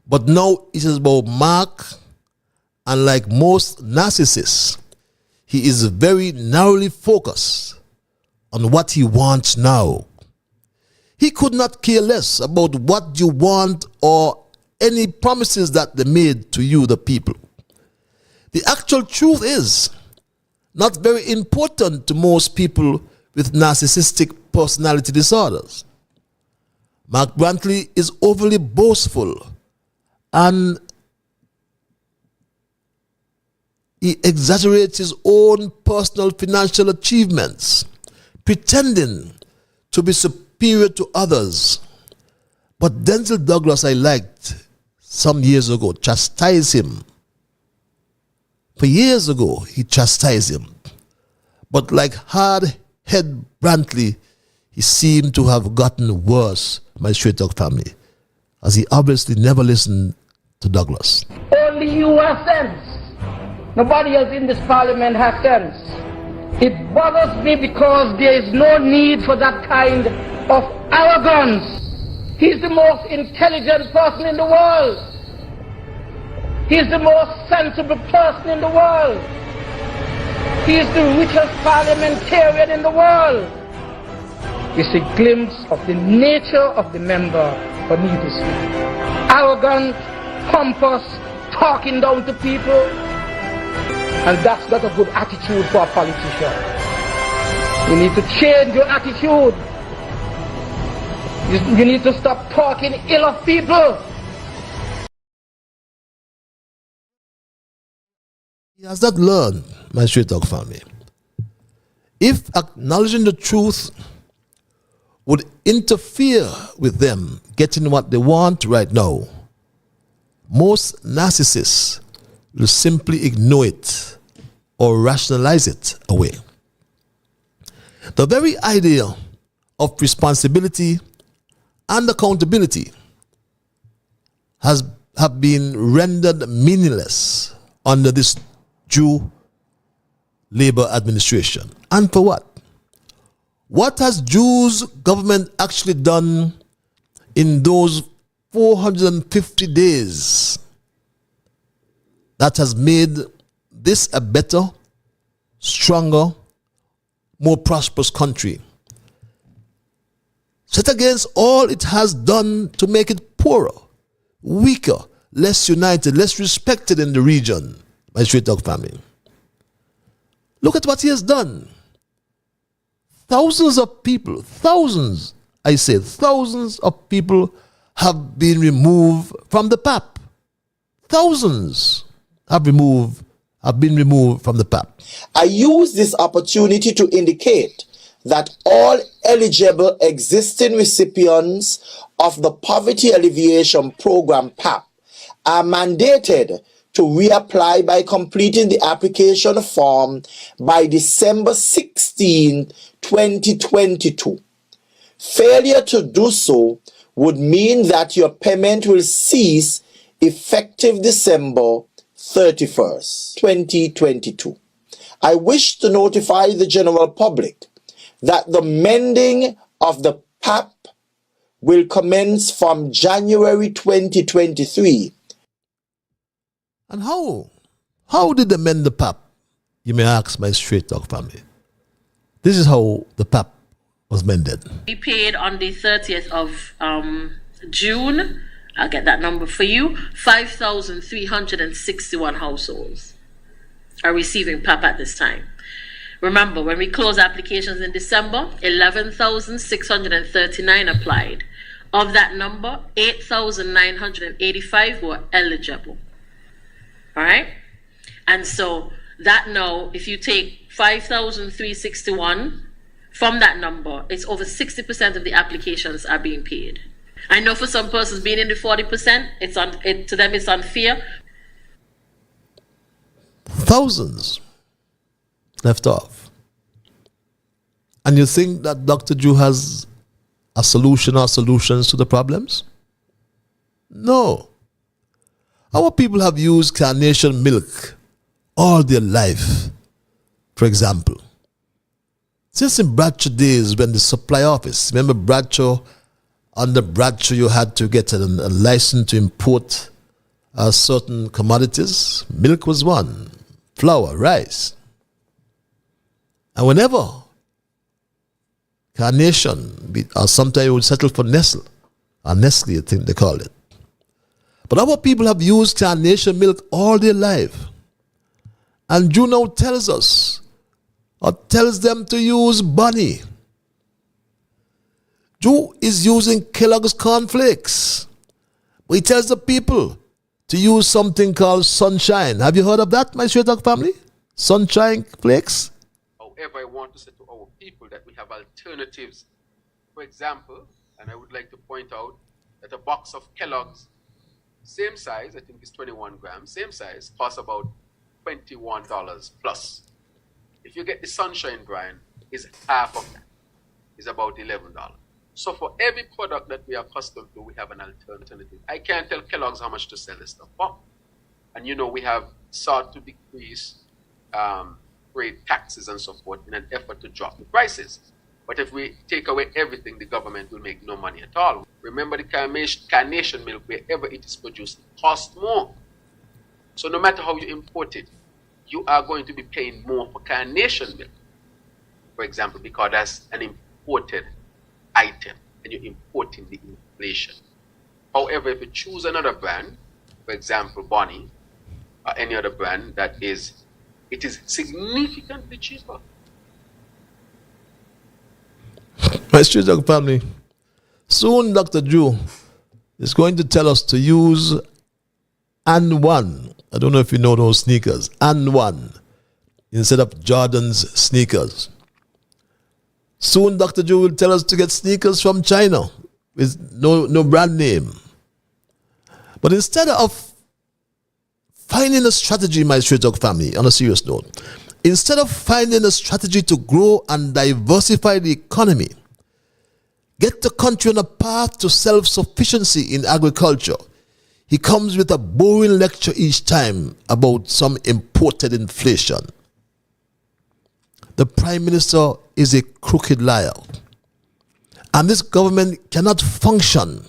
But now it is about Mark, and like most narcissists, he is very narrowly focused on what he wants now. He could not care less about what you want or any promises that they made to you, the people. The actual truth is not very important to most people with narcissistic personality disorders. Mark Brantley is overly boastful and he exaggerates his own personal financial achievements, pretending to be superior to others. But Denzel Douglas, I liked some years ago, chastised him. For years ago, he chastised him. But like hard-head Brantley, he seemed to have gotten worse, my Straight Talk family, as he obviously never listened to Douglas. Only you have sense. Nobody else in this parliament has sense. It bothers me because there is no need for that kind of arrogance. He's the most intelligent person in the world. He's the most sensible person in the world. He's the richest parliamentarian in the world. It's a glimpse of the nature of the member for Nevis. Arrogant, pompous, talking down to people. And that's not a good attitude for a politician. You need to change your attitude. You need to stop talking ill of people. He has not learned, my Straight Talk family. If acknowledging the truth would interfere with them getting what they want right now, most narcissists will simply ignore it or rationalize it away. The very idea of responsibility and accountability have been rendered meaningless under this Jew Labour administration. And for what? What has Jews' government actually done in those 450 days that has made this a better, stronger, more prosperous country, set against all it has done to make it poorer, weaker, less united, less respected in the region by Straight Talk family? Look at what he has done. Thousands of people, thousands of people have been removed from the PAP. Thousands have been removed from the PAP. I use this opportunity to indicate that all eligible existing recipients of the Poverty Alleviation Program PAP are mandated to reapply by completing the application form by December 16, 2022. Failure to do so would mean that your payment will cease effective December 31st, 2022. I wish to notify the general public that the mending of the PAP will commence from January 2023. And how? How did they mend the PAP? You may ask my Straight Talk family. This is how the PAP was mended. We paid on the 30th of June, I'll get that number for you, 5,361 households are receiving PAP at this time. Remember, when we closed applications in December, 11,639 applied. Of that number, 8,985 were eligible. All right? And so that now, if you take 5,361 from that number, it's over 60% of the applications are being paid. I know for some persons being in the 40%, to them it's unfair. Thousands left off. And you think that Dr. Drew has a solution or solutions to the problems? No. Our people have used carnation milk all their life, for example. Since in Bradshaw days when the supply office, remember Bradshaw, under Bradshaw you had to get a license to import certain commodities. Milk was one, flour, rice. And whenever Carnation, or sometimes you would settle for Nestle, or Nestle, I think they call it. But our people have used carnation milk all their life. And Drew now tells us, or tells them to use Bunny. Drew is using Kellogg's cornflakes. But he tells the people to use something called Sunshine. Have you heard of that, my Straight Talk family? Sunshine flakes? However, I want to say to our people that we have alternatives. For example, and I would like to point out that a box of Kellogg's, same size, I think it's 21 grams, same size, costs about $21 plus. If you get the Sunshine brand, it's half of that. It's about $11. So for every product that we are accustomed to, we have an alternative. I can't tell Kellogg's how much to sell this stuff for. And you know, we have sought to decrease freight taxes and so forth in an effort to drop the prices. But if we take away everything, the government will make no money at all. Remember the carnation milk, wherever it is produced, costs more. So no matter how you import it, you are going to be paying more for carnation milk, for example, because that's an imported item and you're importing the inflation. However, if you choose another brand, for example, Bonnie, or any other brand it is significantly cheaper. My Straight Talk family, soon Dr. Drew is going to tell us to use and one. I don't know if you know those sneakers, and one, instead of Jordan's sneakers. Soon Dr. Joe will tell us to get sneakers from China with no brand name. But instead of finding a strategy, my Straight Talk family, on a serious note, instead of finding a strategy to grow and diversify the economy, get the country on a path to self-sufficiency in agriculture, he comes with a boring lecture each time about some imported inflation. The Prime Minister is a crooked liar. And this government cannot function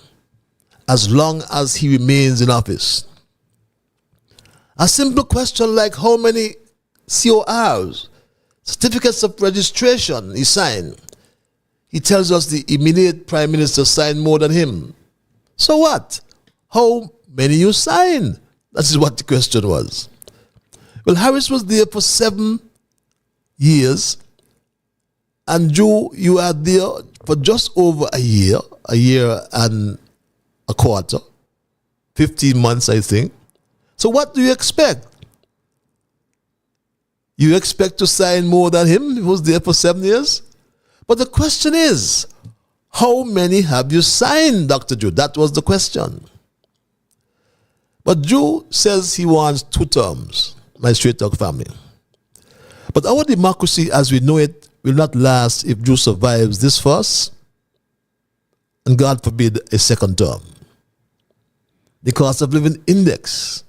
as long as he remains in office. A simple question like how many CORs, certificates of registration, he signed. He tells us the immediate Prime Minister signed more than him. So what? How many you signed? That is what the question was. Well, Harris was there for 7 years, and Joe, you are there for just over a year and a quarter, 15 months, I think. So what do you expect? You expect to sign more than him? He was there for 7 years. But the question is, how many have you signed, Dr. Joe? That was the question. But Joe says he wants 2 terms, my Straight Talk family. But our democracy as we know it will not last if Joe survives this first, and God forbid a second term. The cost of living index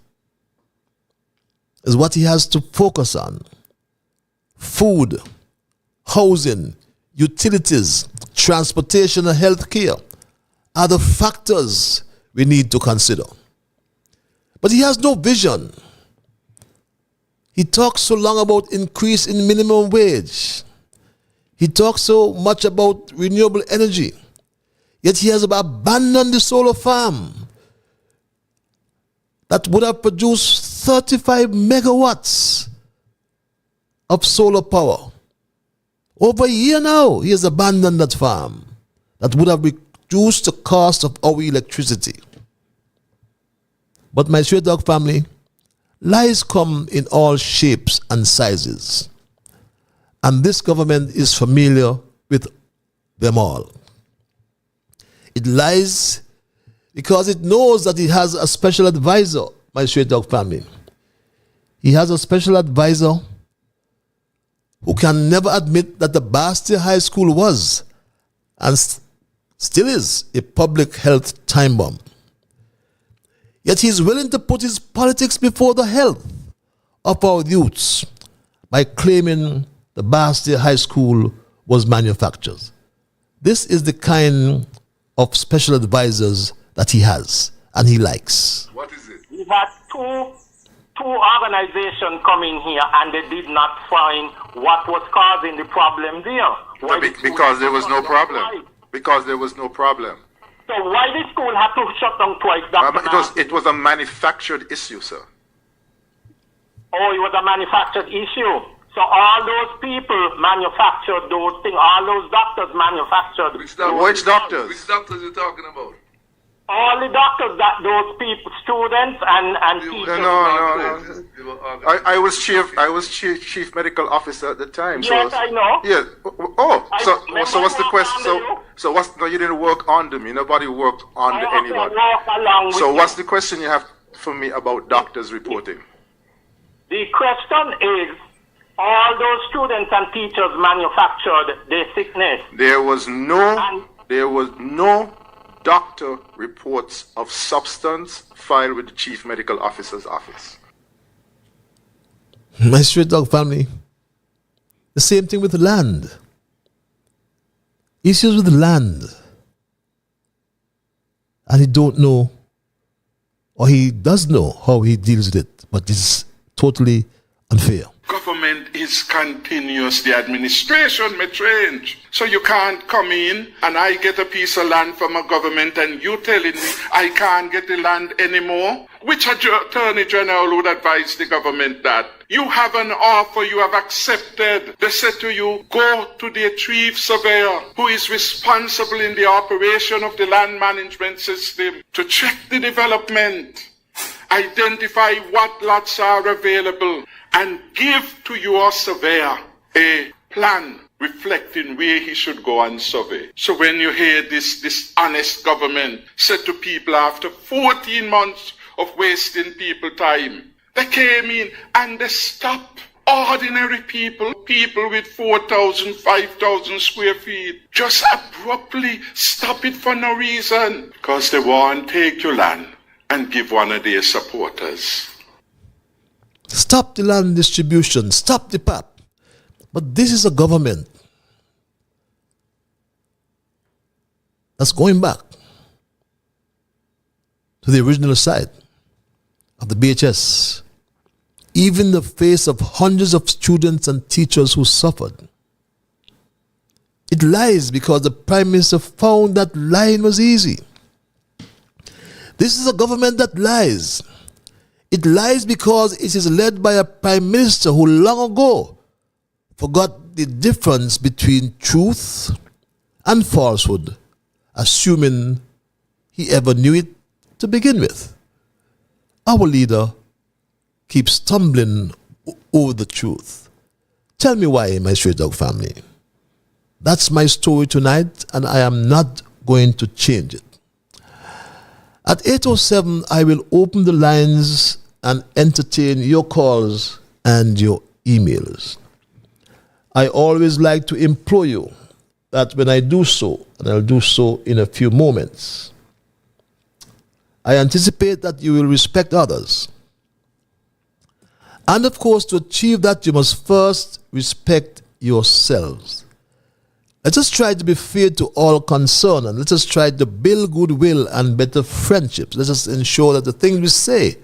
is what he has to focus on. Food, housing, utilities, transportation, and health care are the factors we need to consider. But he has no vision. He talks so long about increase in minimum wage. He talks so much about renewable energy. Yet he has abandoned the solar farm that would have produced 35 megawatts of solar power. Over a year now, he has abandoned that farm that would have reduced the cost of our electricity. But my Straight Talk family, lies come in all shapes and sizes. And this government is familiar with them all. It lies because it knows that it has a special advisor, my Straight Talk family. He has a special advisor who can never admit that the Bastille High School was and still is a public health time bomb. Yet he is willing to put his politics before the health of our youths by claiming the Bastille High School was manufactured. This is the kind of special advisors that he has and he likes. What is it? We had two organizations come in here and they did not find what was causing the problem there. Because there was no problem. Because there was no problem. So why the school had to shut down twice, Dr. It was a manufactured issue, sir. Oh, it was a manufactured issue. So all those people manufactured those things. All those doctors manufactured. Which doctors? Which doctors are you talking about? All the doctors that those people, students and teachers. No. I was chief medical officer at the time. Yes, I know. Yeah. So what's the question? So what's no? You didn't work under me. Nobody worked under anyone. So what's the question you have for me about doctors reporting? The question is, all those students and teachers manufactured their sickness. There was no doctor reports of substance filed with the chief medical officer's office. My Straight Talk family, the same thing with land. Issues with land. And he don't know, or he does know how he deals with it, but it's totally unfair. Government is continuous. The administration may change. So you can't come in and I get a piece of land from a government and you telling me I can't get the land anymore. Which attorney general would advise the government that? You have an offer you have accepted. They said to you, go to the chief surveyor who is responsible in the operation of the land management system to check the development, identify what lots are available, and give to your surveyor a plan reflecting where he should go and survey. So when you hear this honest government said to people after 14 months of wasting people time, they came in and they stopped ordinary people with 4,000, 5,000 square feet, just abruptly stop it for no reason, because they want to take your land and give one of their supporters. Stop the land distribution, stop the PAP. But this is a government that's going back to the original site of the BHS, even in the face of hundreds of students and teachers who suffered. It lies because the Prime Minister found that lying was easy. This is a government that lies. It lies because it is led by a Prime Minister who long ago forgot the difference between truth and falsehood, assuming he ever knew it to begin with. Our leader keeps stumbling over the truth. Tell me why, my Straight Dog family. That's my story tonight, and I am not going to change it. At 8:07, I will open the lines and entertain your calls and your emails. I always like to implore you that when I do so, and I'll do so in a few moments, I anticipate that you will respect others. And of course, to achieve that, you must first respect yourselves. Let us try to be fair to all concerned, and let us try to build goodwill and better friendships. Let us ensure that the things we say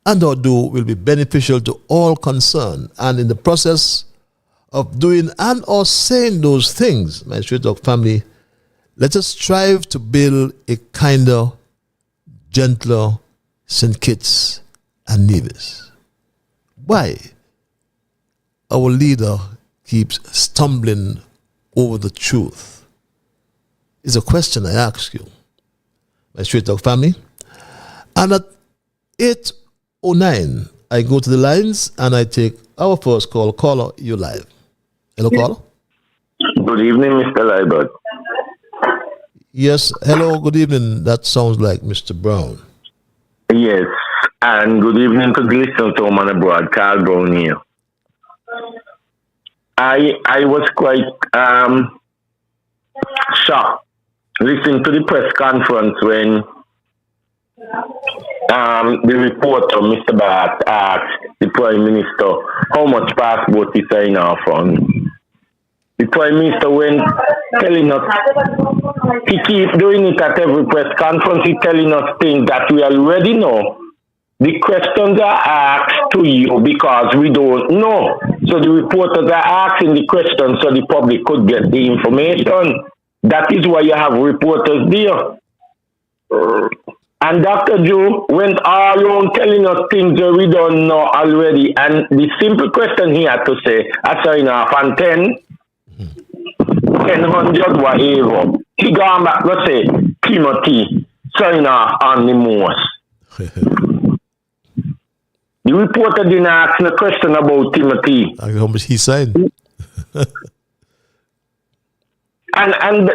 and or do will be beneficial to all concerned. And in the process of doing and or saying those things, my Straight Dog family, let us strive to build a kinder, gentler St. Kitts and Nevis. Why our leader keeps stumbling over the truth is a question I ask you, my Straight Dog family. And at 8:09, I go to the lines and I take our first call. Caller, you live. Hello, caller. Good evening, Mr. Liburd. Yes, hello, good evening. That sounds like Mr. Brown. Yes, and good evening to the listeners home and abroad. Carl Brown here. I was quite shocked listening to the press conference when the reporter, Mr. Bass, asked the Prime Minister how much passport he signed off on. The Prime Minister went telling us, he keeps doing it at every press conference, he's telling us things that we already know. The questions are asked to you because we don't know. So the reporters are asking the questions so the public could get the information. That is why you have reporters there. And Dr. Joe went all around telling us things that we don't know already. And the simple question he had to say, I sign off on 10, 100 whatever. He gone back to say, Timothy, sign off on the most. The reporter didn't ask a question about Timothy. How much he signed? and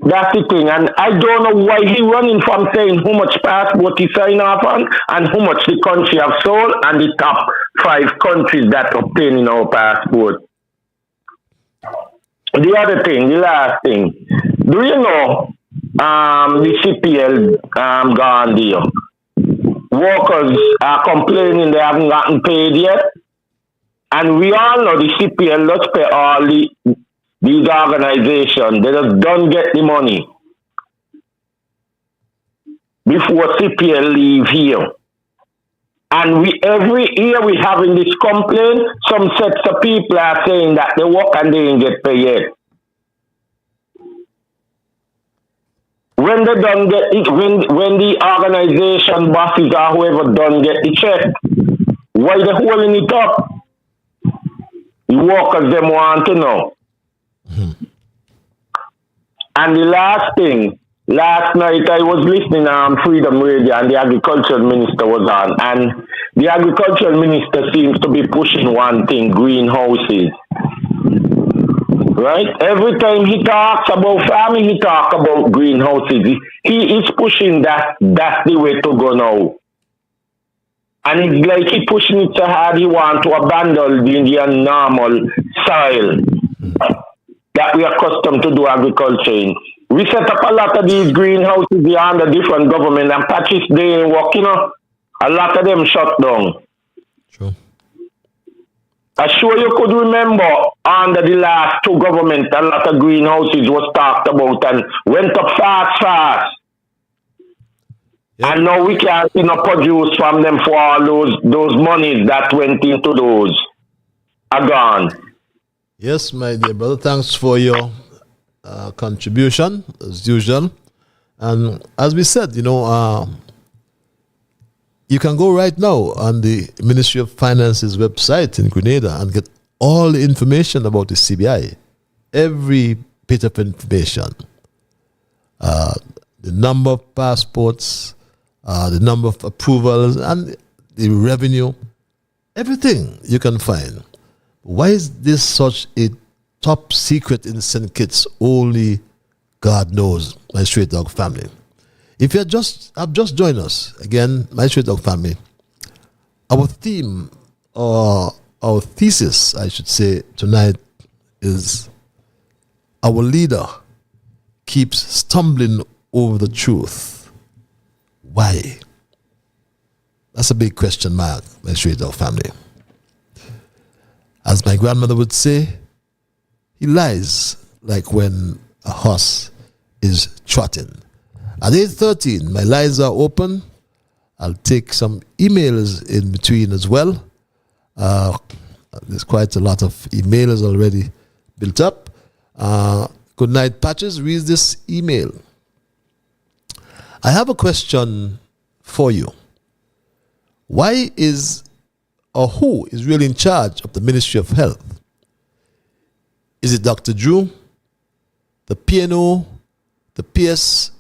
that's the thing. And I don't know why he running from saying how much passport he signed off on and how much the country have sold and the top 5 countries that obtaining our passport. The other thing, the last thing. Do you know the CPL gone there? Workers are complaining they haven't gotten paid yet. And we all know the CPL does pay all these organizations. They just don't get the money before CPL leave here. And every year we having this complaint. Some sets of people are saying that they work and they didn't get paid yet. When they don't get it, when the organization bosses or whoever don't get the check, why they holding it up? The workers them want to know. And the last thing, last night I was listening on Freedom Radio and the agricultural minister was on, and the agricultural minister seems to be pushing one thing, greenhouses. right? Every time he talks about farming, he talks about greenhouses. He is pushing that. That's the way to go now. And it's like he pushing it so hard he want to abandon the Indian normal soil that we are accustomed to do agriculture in. We set up a lot of these greenhouses under different government and patches they ain't work, a lot of them shut down. True. I'm sure you could remember under the last two governments, a lot of greenhouses was talked about and went up fast. Yep. And now we can't see no produce from them for all those monies that went into those are gone. Yes, my dear brother. Thanks for your contribution, as usual. And as we said, you can go right now on the Ministry of Finance's website in Grenada and get all the information about the CBI. Every bit of information. The number of passports, the number of approvals, and the revenue. Everything you can find. Why is this such a top secret in St. Kitts? Only God knows, my Straight Dog family. If you have just joined us, again, my Straight Dog family, our theme, or our thesis, I should say, tonight is our leader keeps stumbling over the truth. Why? That's a big question mark, my Straight Dog family. As my grandmother would say, he lies like when a horse is trotting. At 8:13, my lines are open. I'll take some emails in between as well. There's quite a lot of emailers already built up. Good night, Patches. Read this email. I have a question for you. Why is or who is really in charge of the Ministry of Health? Is it Dr. Drew, the PNO, the PS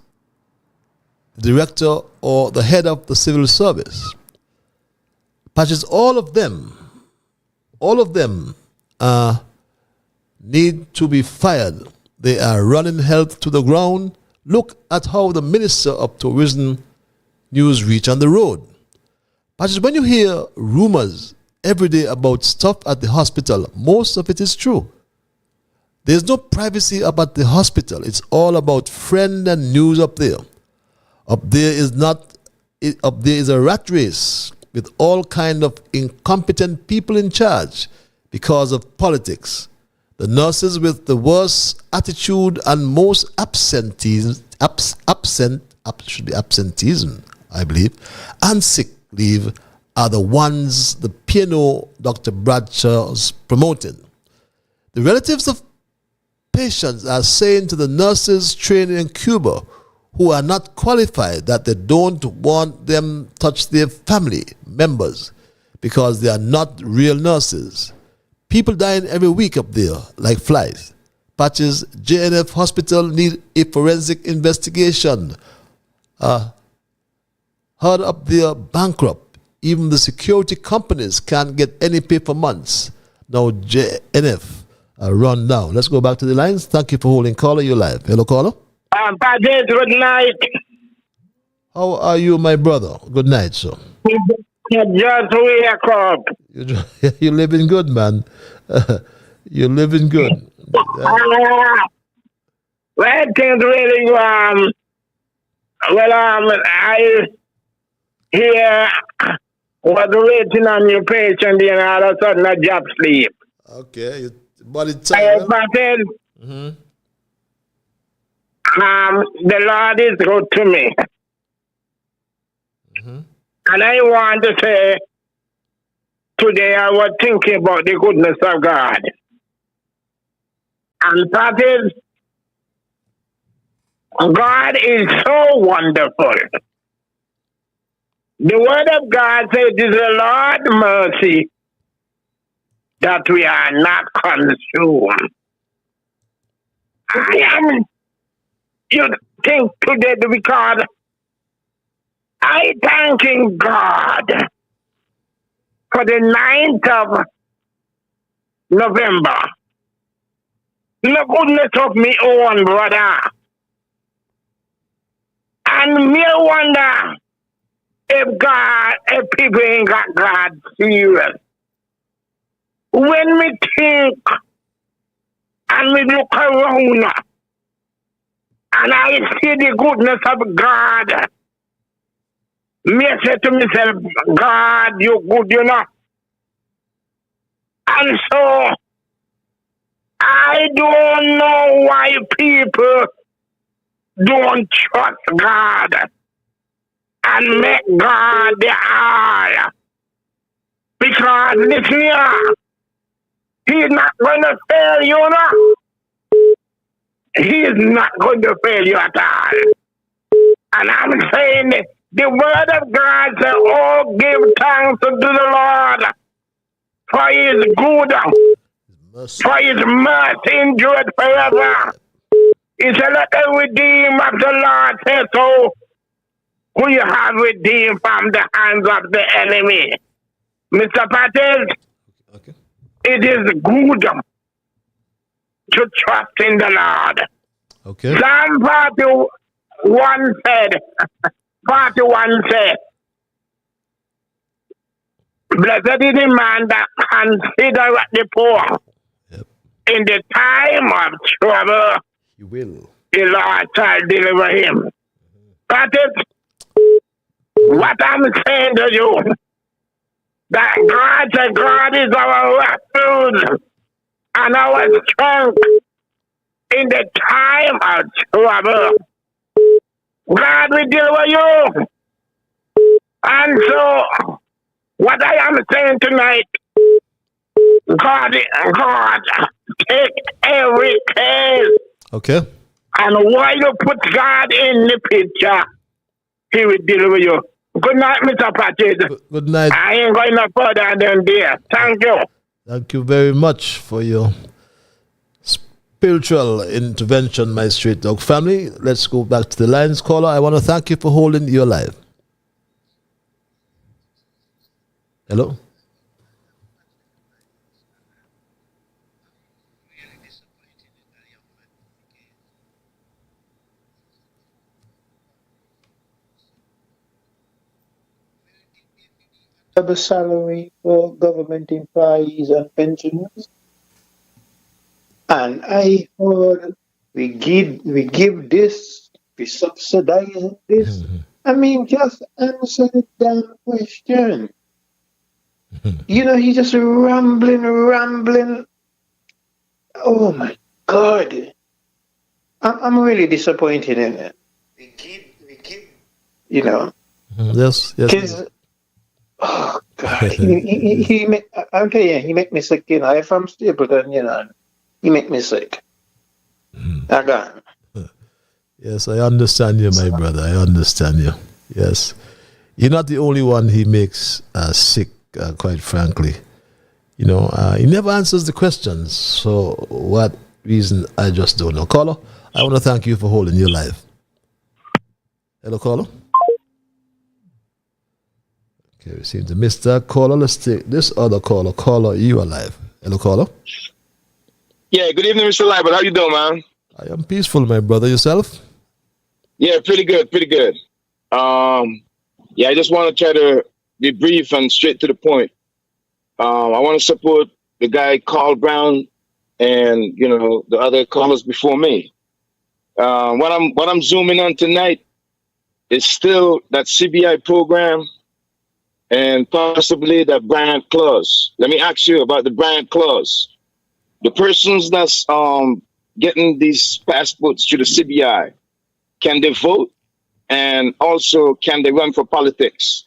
director, or the head of the civil service? Patches, all of them need to be fired. They are running health to the ground. Look at how the Minister of Tourism news reach on the road. Patches, when you hear rumors every day about stuff at the hospital, most of it is true. There's no privacy about the hospital. It's all about friend and news up there. Up there is a rat race with all kind of incompetent people in charge because of politics. The nurses with the worst attitude and most absenteeism, I believe, and sick leave are the ones the PNO Dr. Bradshaw's promoting. The relatives of patients are saying to the nurses training in Cuba who are not qualified that they don't want them touch their family members because they are not real nurses. People dying every week up there like flies. Patches, JNF hospital need a forensic investigation. Hard up there bankrupt. Even the security companies can't get any pay for months. Now JNF run down. Let's go back to the lines. Thank you for holding. Caller, you're live. Hello, caller. Patches, good night. How are you, my brother? Good night, sir. Just wake up. You're living good, man. You're living good. Well, things really I hear was waiting on your patient and all of a sudden I job sleep. Okay, but it's time. The Lord is good to me. And I want to say, today I was thinking about the goodness of God. And that is, God is so wonderful. The word of God says, it is the Lord's mercy that we are not consumed. You think today because I thanking God for the 9th of November. No goodness of me own, brother. And me wonder if people ain't got God serious. When me think and me look around and I see the goodness of God, me say to myself, God, you good, you know. And so I don't know why people don't trust God and make God the all. Because listen here, He's not going to fail you, no. He is not going to fail you at all. And I'm saying the word of God says, oh, give thanks unto the Lord for his good, for his mercy endureth forever. He said, let the redeemed of the Lord say so, who you have redeemed from the hands of the enemy. Mr. Patel, it is good to trust in the Lord. Okay. Psalm 41 said, blessed is the man that considereth the poor. Yep. In the time of trouble, he will. The Lord shall deliver him. But what I'm saying to you, that God is our refuge and our strength in the time of trouble. God will deal with you. And so, what I am saying tonight, God take every case. Okay. And while you put God in the picture, He will deal with you. Good night, Mr. Patrick. Good night. I ain't going no further than there. Thank you. Thank you very much for your spiritual intervention, my Street Dog family. Let's go back to the lines. Caller, I want to thank you for holding your live. Hello? The salary for government employees and pensioners. And I heard we give this, we subsidize this. Mm-hmm. I mean, just answer the damn question. You know, he's just rambling. Oh my God. I'm really disappointed in it. We give, you know. Yes. Oh God, he make, I'm telling you, he make me sick. You know, if I'm Stapleton, you know, he make me sick. I got him. Yes, I understand you, my brother. I understand you. Yes, you're not the only one he makes sick. Quite frankly, you know, he never answers the questions. So, what reason I just don't know. Caller, I want to thank you for holding your live. Hello, caller. Okay, we seem to miss that caller. Let's take this other caller. Caller, you are live. Hello, caller. Yeah, good evening, Mr. Liburd. How you doing, man? I am peaceful, my brother. Yourself? Yeah, pretty good. Yeah, I just want to try to be brief and straight to the point. I want to support the guy Carl Brown and you know the other callers before me. What I'm zooming on tonight is still that CBI program. And possibly that Bryant clause. Let me ask you about the Bryant clause. The persons that's getting these passports through the CBI, can they vote? And also, can they run for politics?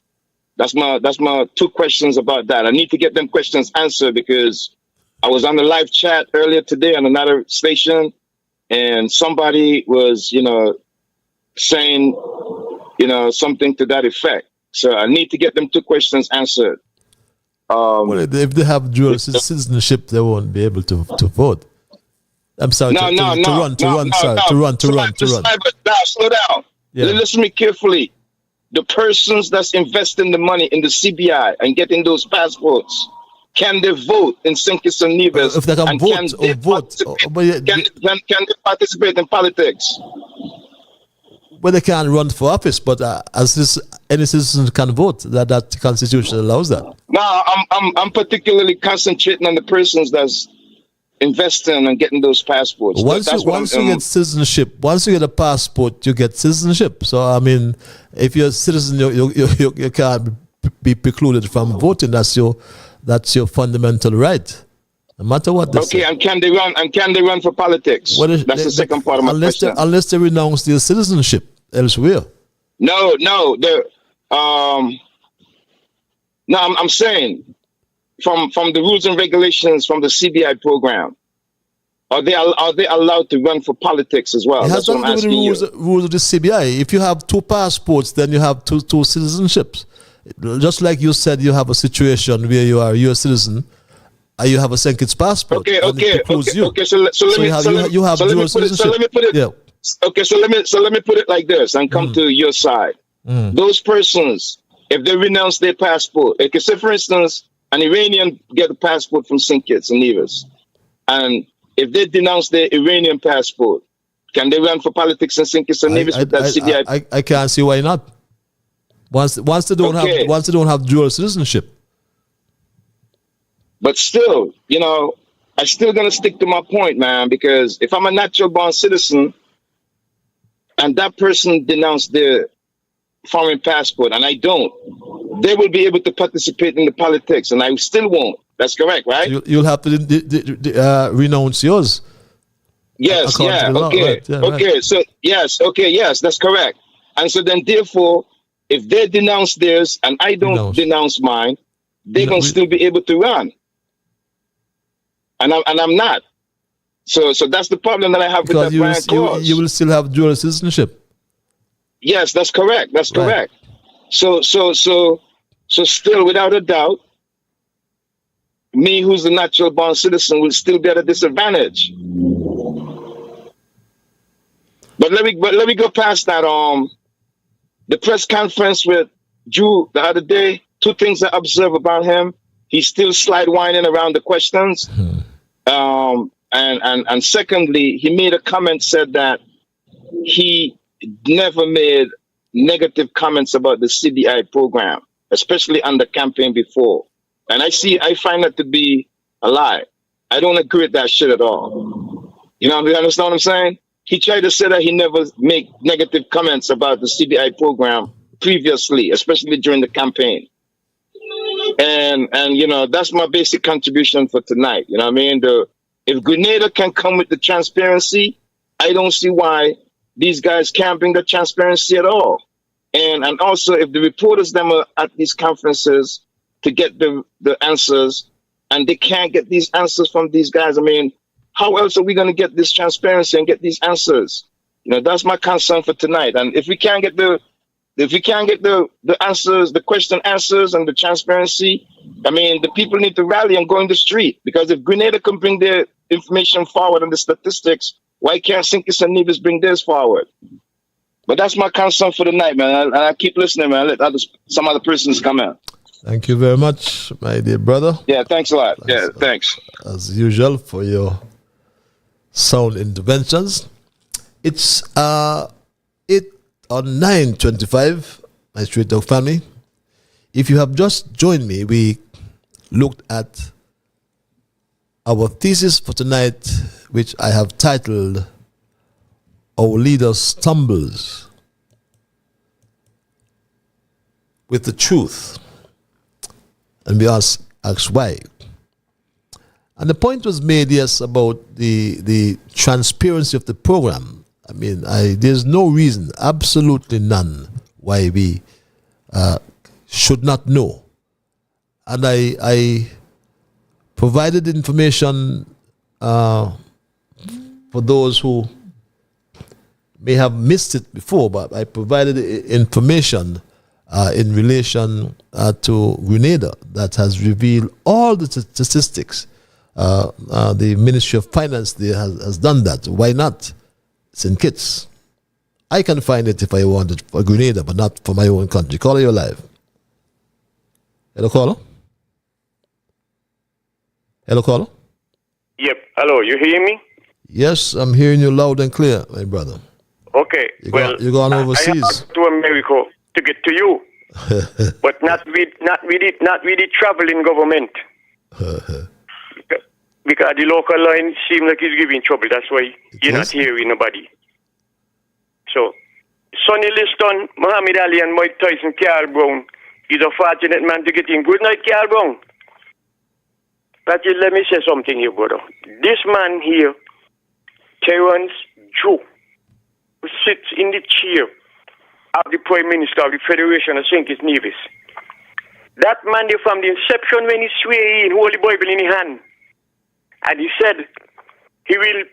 That's my two questions about that. I need to get them questions answered because I was on the live chat earlier today on another station, and somebody was, you know, saying, you know, something to that effect. So I need to get them two questions answered. Well, if they have dual citizenship, they won't be able to vote. I'm sorry. To run. Slow down. Yeah. Listen to me carefully. The persons that's investing the money in the CBI and getting those passports, can they vote in St. Kitts and Nevis? If they can and vote, can they can they participate in politics? Well, they can't run for office, but any citizen can vote. That constitution allows that. No, I'm particularly concentrating on the persons that's investing and getting those passports. Once you get citizenship, once you get a passport, you get citizenship. So I mean, if you're a citizen, you can't be precluded from voting. That's your fundamental right, no matter what they say. And can they run? And can they run for politics? That's the second part of my question. Unless they renounce their citizenship elsewhere. No. I'm saying from the rules and regulations from the CBI program, are they allowed to run for politics as well? It has nothing to do with the rules of the CBI. If you have two passports, then you have two citizenships. Just like you said, you have a situation where you're a citizen, and you have a St. Kitts passport. Okay. So you have dual citizenship. So let me put it like this and come to your side. Those persons, if they renounce their passport, okay, say for instance, an Iranian get a passport from St. Kitts and Nevis, and if they denounce their Iranian passport, can they run for politics in St. Kitts and Nevis with that CDI? I can't see why not. Once they don't have dual citizenship. But still, I'm still gonna stick to my point, man, because if I'm a natural born citizen and that person denounced their foreign passport and I don't, they will be able to participate in the politics and I still won't. That's correct, right? You'll have to renounce yours. Yes, yeah, okay. Right, yeah, okay, right. So yes, that's correct. And so then therefore, if they denounce theirs and I don't denounce mine, they're gonna still be able to run. And I'm not. So that's the problem that I have with that Brian clause. You will still have dual citizenship. Yes, that's correct. That's correct. So still, without a doubt, me, who's a natural born citizen, will still be at a disadvantage. But let me go past that. The press conference with Drew the other day. Two things I observe about him: he's still slide whining around the questions. And secondly, he made a comment, said that he never made negative comments about the CBI program, especially on the campaign before. And I find that to be a lie. I don't agree with that shit at all. You understand what I'm saying? He tried to say that he never made negative comments about the CBI program previously, especially during the campaign. And that's my basic contribution for tonight. You know what I mean? If Grenada can come with the transparency, I don't see why these guys can't bring the transparency at all. And also, if the reporters them are at these conferences to get the answers, and they can't get these answers from these guys, I mean, how else are we going to get this transparency and get these answers? That's my concern for tonight. And if we can't get the answers, the question answers and the transparency, I mean, the people need to rally and go in the street. Because if Grenada can bring their information forward and the statistics, why can't St. Kitts and Nevis bring theirs forward? But that's my concern for the night, man. And I keep listening, man. Let some other persons come in. Thank you very much, my dear brother. Yeah, thanks a lot. Thanks. As usual, for your sound interventions. It's 9:25, my Straight Talk family. If you have just joined me, we looked at our thesis for tonight, which I have titled "Our Leader Stumbles with the Truth," and we asked why. And the point was made, yes, about the transparency of the program. I mean, there's no reason, absolutely none, why we should not know. And I provided information for those who may have missed it before, but I provided information in relation to Grenada that has revealed all the statistics. The Ministry of Finance there has done that. Why not St. Kitts? I can find it if I wanted for Grenada, but not for my own country. Caller, you're live. Hello, caller. Hello, caller. Yep. Hello, you hear me? Yes, I'm hearing you loud and clear, my brother. Okay. You're going overseas. I have to America to get to you, but not with the traveling government. Because the local line seems like it's giving trouble. That's why you're not hearing nobody. So, Sonny Liston, Muhammad Ali, and Mike Tyson, Carl Brown is a fortunate man to get in. Good night, Carl Brown. But let me say something here, brother. This man here, Terence Joe, who sits in the chair of the Prime Minister of the Federation, I think it's Nevis. That man there from the inception when he swear in Holy Bible in his hand, and he said he will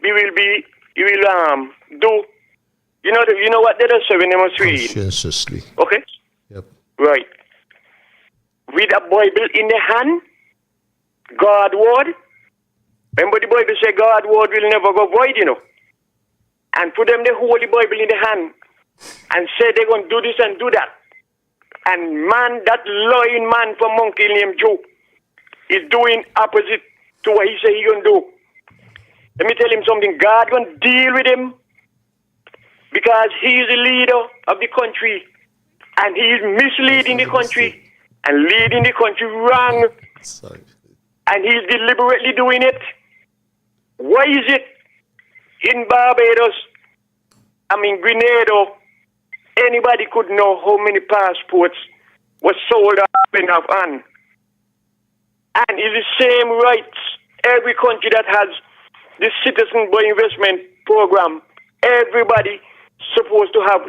do. You know what they do say when they must swear? Conscientiously. Okay. Yep. Right. With a Bible in the hand, God word. Remember the Bible say God word will never go void, you know. And put them the Holy Bible in the hand and say they're going to do this and do that. And man, that lying man from Monkey named Joe is doing opposite to what he say he going to do. Let me tell him something. God going to deal with him because he is the leader of the country and he is misleading the country and leading the country wrong. Sorry. And he's deliberately doing it. Why is it in Barbados, Grenada, anybody could know how many passports were sold up and off on? And it's the same rights. Every country that has the Citizen by Investment program, everybody supposed to have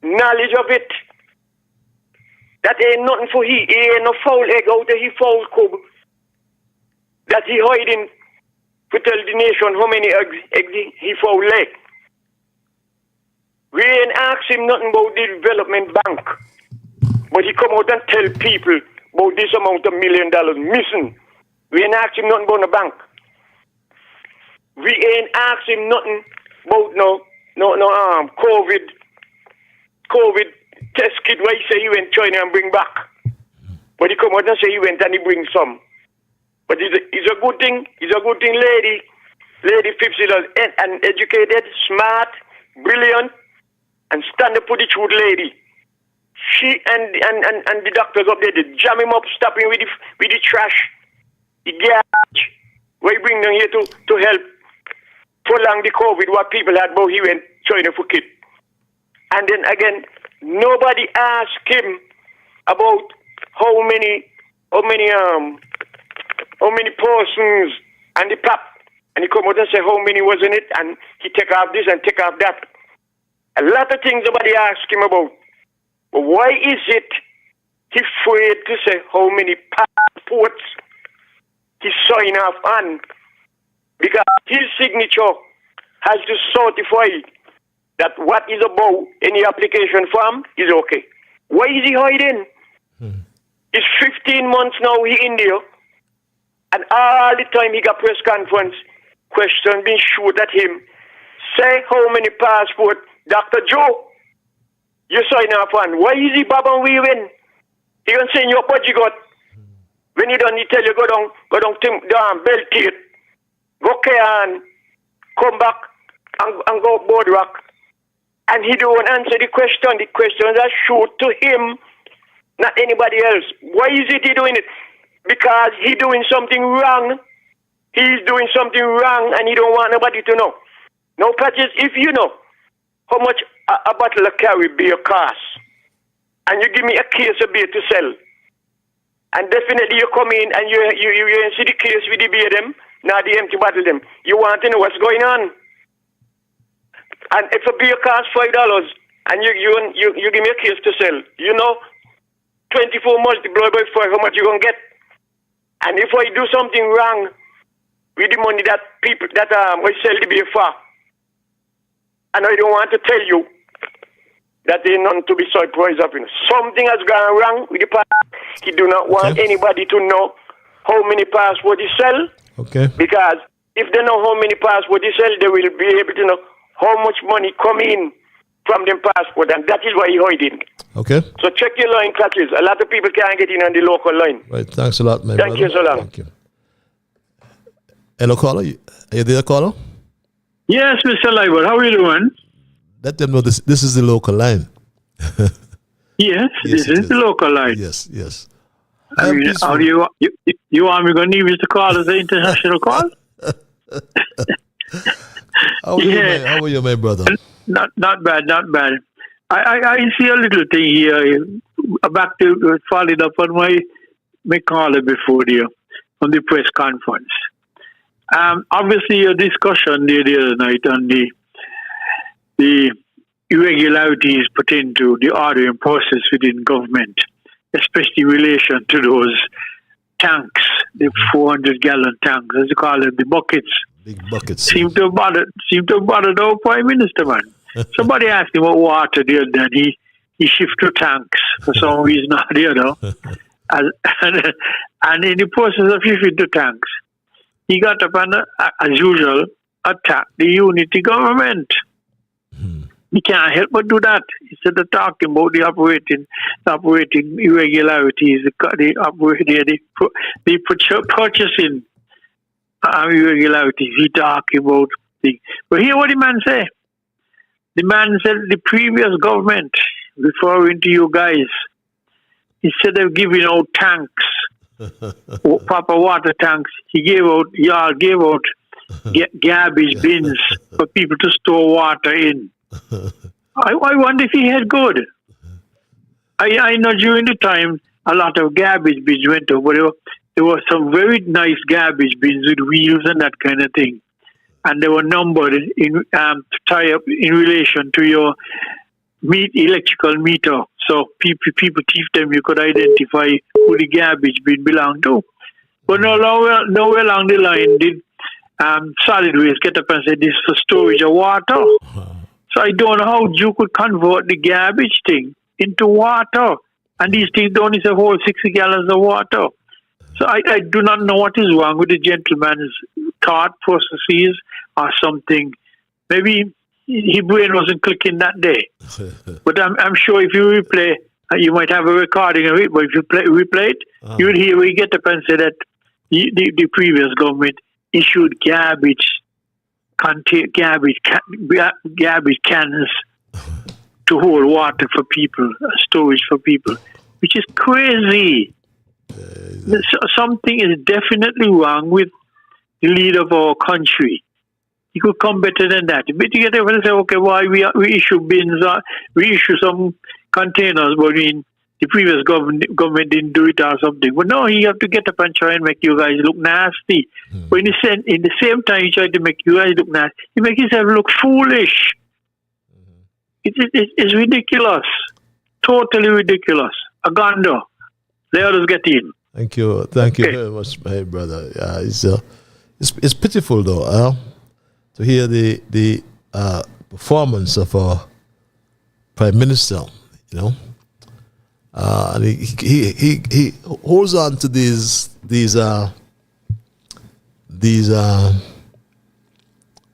knowledge of it. That ain't nothing for he ain't no foul egg out there, he foul cub. That he hiding to tell the nation how many eggs he foul leg. We ain't ask him nothing about the development bank. But he come out and tell people about this amount of $1 million missing. We ain't ask him nothing about the bank. We ain't ask him nothing about COVID test kit where he say he went to China and bring back. But he come out and say he went and he bring some. But it's a good thing. It's a good thing, lady. Lady Phipps is an educated, smart, brilliant, and stand up for the truth lady. She and the doctors up there, they jam him up, stop him with the trash, the garbage. Why bring them here to help prolong the COVID what people had, but he went China for kid. And then again, nobody asked him about how many persons and the pap. And he come out and say how many was in it, and he take off this and take off that. A lot of things nobody asked him about. But why is it he afraid to say how many passports he sign off on? Because his signature has to certify that what is about any application form is okay. Why is he hiding? It's 15 months now he in there, and all the time he got press conference, question being shoot at him. Say how many passport, Dr. Joe, you sign off on. Why is he babbling weaving? He gonna say in your budget got. When he done, he tell you go down Belkate, go Cairn, come back and go Boardwalk. And he don't answer the question. The questions are shoot to him, not anybody else. Why is it he doing it? Because he doing something wrong. He's doing something wrong and he don't want nobody to know. Now, Patches, if you know how much a bottle of carry beer costs, and you give me a case of beer to sell, and definitely you come in and you see the case with the beer them, not the empty bottle them. You want to know what's going on. And if a beer costs $5 and you give me a case to sell, you know, 24 multiplied by 5, how much you gonna get? And if I do something wrong with the money that people that I sell the beer for, and I don't want to tell you that there's nothing to be surprised of. Something has gone wrong with the passport. He do not want anybody to know how many passports he sell. Okay. Because if they know how many passports he sell, they will be able to know how much money come in from them passport, and that is why he hiding. Okay. So check your line, Clutches. A lot of people can't get in on the local line. Right. Thanks a lot, man. Thank you so long. Thank you. Hello, caller. Are you there, caller? Yes, Mr. Liburd. How are you doing? Let them know this is the local line. Yes, this is the local line. Yes. I mean, how do you want me to Nevis to call as an international call? How are you, my brother? Not bad. I see a little thing here. Back to following up on my caller before there on the press conference. Obviously, a discussion the other night on the irregularities pertaining to the ordering process within government, especially in relation to those tanks, the 400-gallon tanks, as you call them, the buckets. Big buckets. Seem to have bothered our Prime Minister, man. Somebody asked him about water the other day, he shifted to tanks for some reason or the other. And in the process of shifting to tanks, he got up and, as usual, attacked the unity government. He can't help but do that. Instead of talking about the operating irregularities, the purchasing irregularities, he talking about things. But hear what the man say. The man said the previous government, referring to you guys, instead of giving out tanks, proper water tanks, y'all gave out garbage bins for people to store water in. I wonder if he had good. I know during the time a lot of garbage bins went up, but there were some very nice garbage bins with wheels and that kind of thing. And they were numbered to tie up in relation to your electrical meter. So people teach them, you could identify who the garbage bin belonged to. But nowhere along the line did solid waste get up and say this is for storage of water. So I don't know how you could convert the garbage thing into water. And these things only hold 60 gallons of water. So I do not know what is wrong with the gentleman's thought processes or something. Maybe his brain wasn't clicking that day. But I'm sure if you replay, you might have a recording of it, but if you replay it, you would hear we get up and say that the previous government issued garbage cans to hold water for people, storage for people, which is crazy. Something is definitely wrong with the leader of our country. He could come better than that. But you get up and say, okay, why we issue bins, we issue some containers, but the previous government didn't do it or something. But no, he have to get up and try and make you guys look nasty. But in the same time, he tried to make you guys look nasty. He make himself look foolish. It's ridiculous. Totally ridiculous. Aganda. Let us get in. Thank you very much, my brother. It's pitiful though, to hear the performance of our Prime Minister, and he holds on to these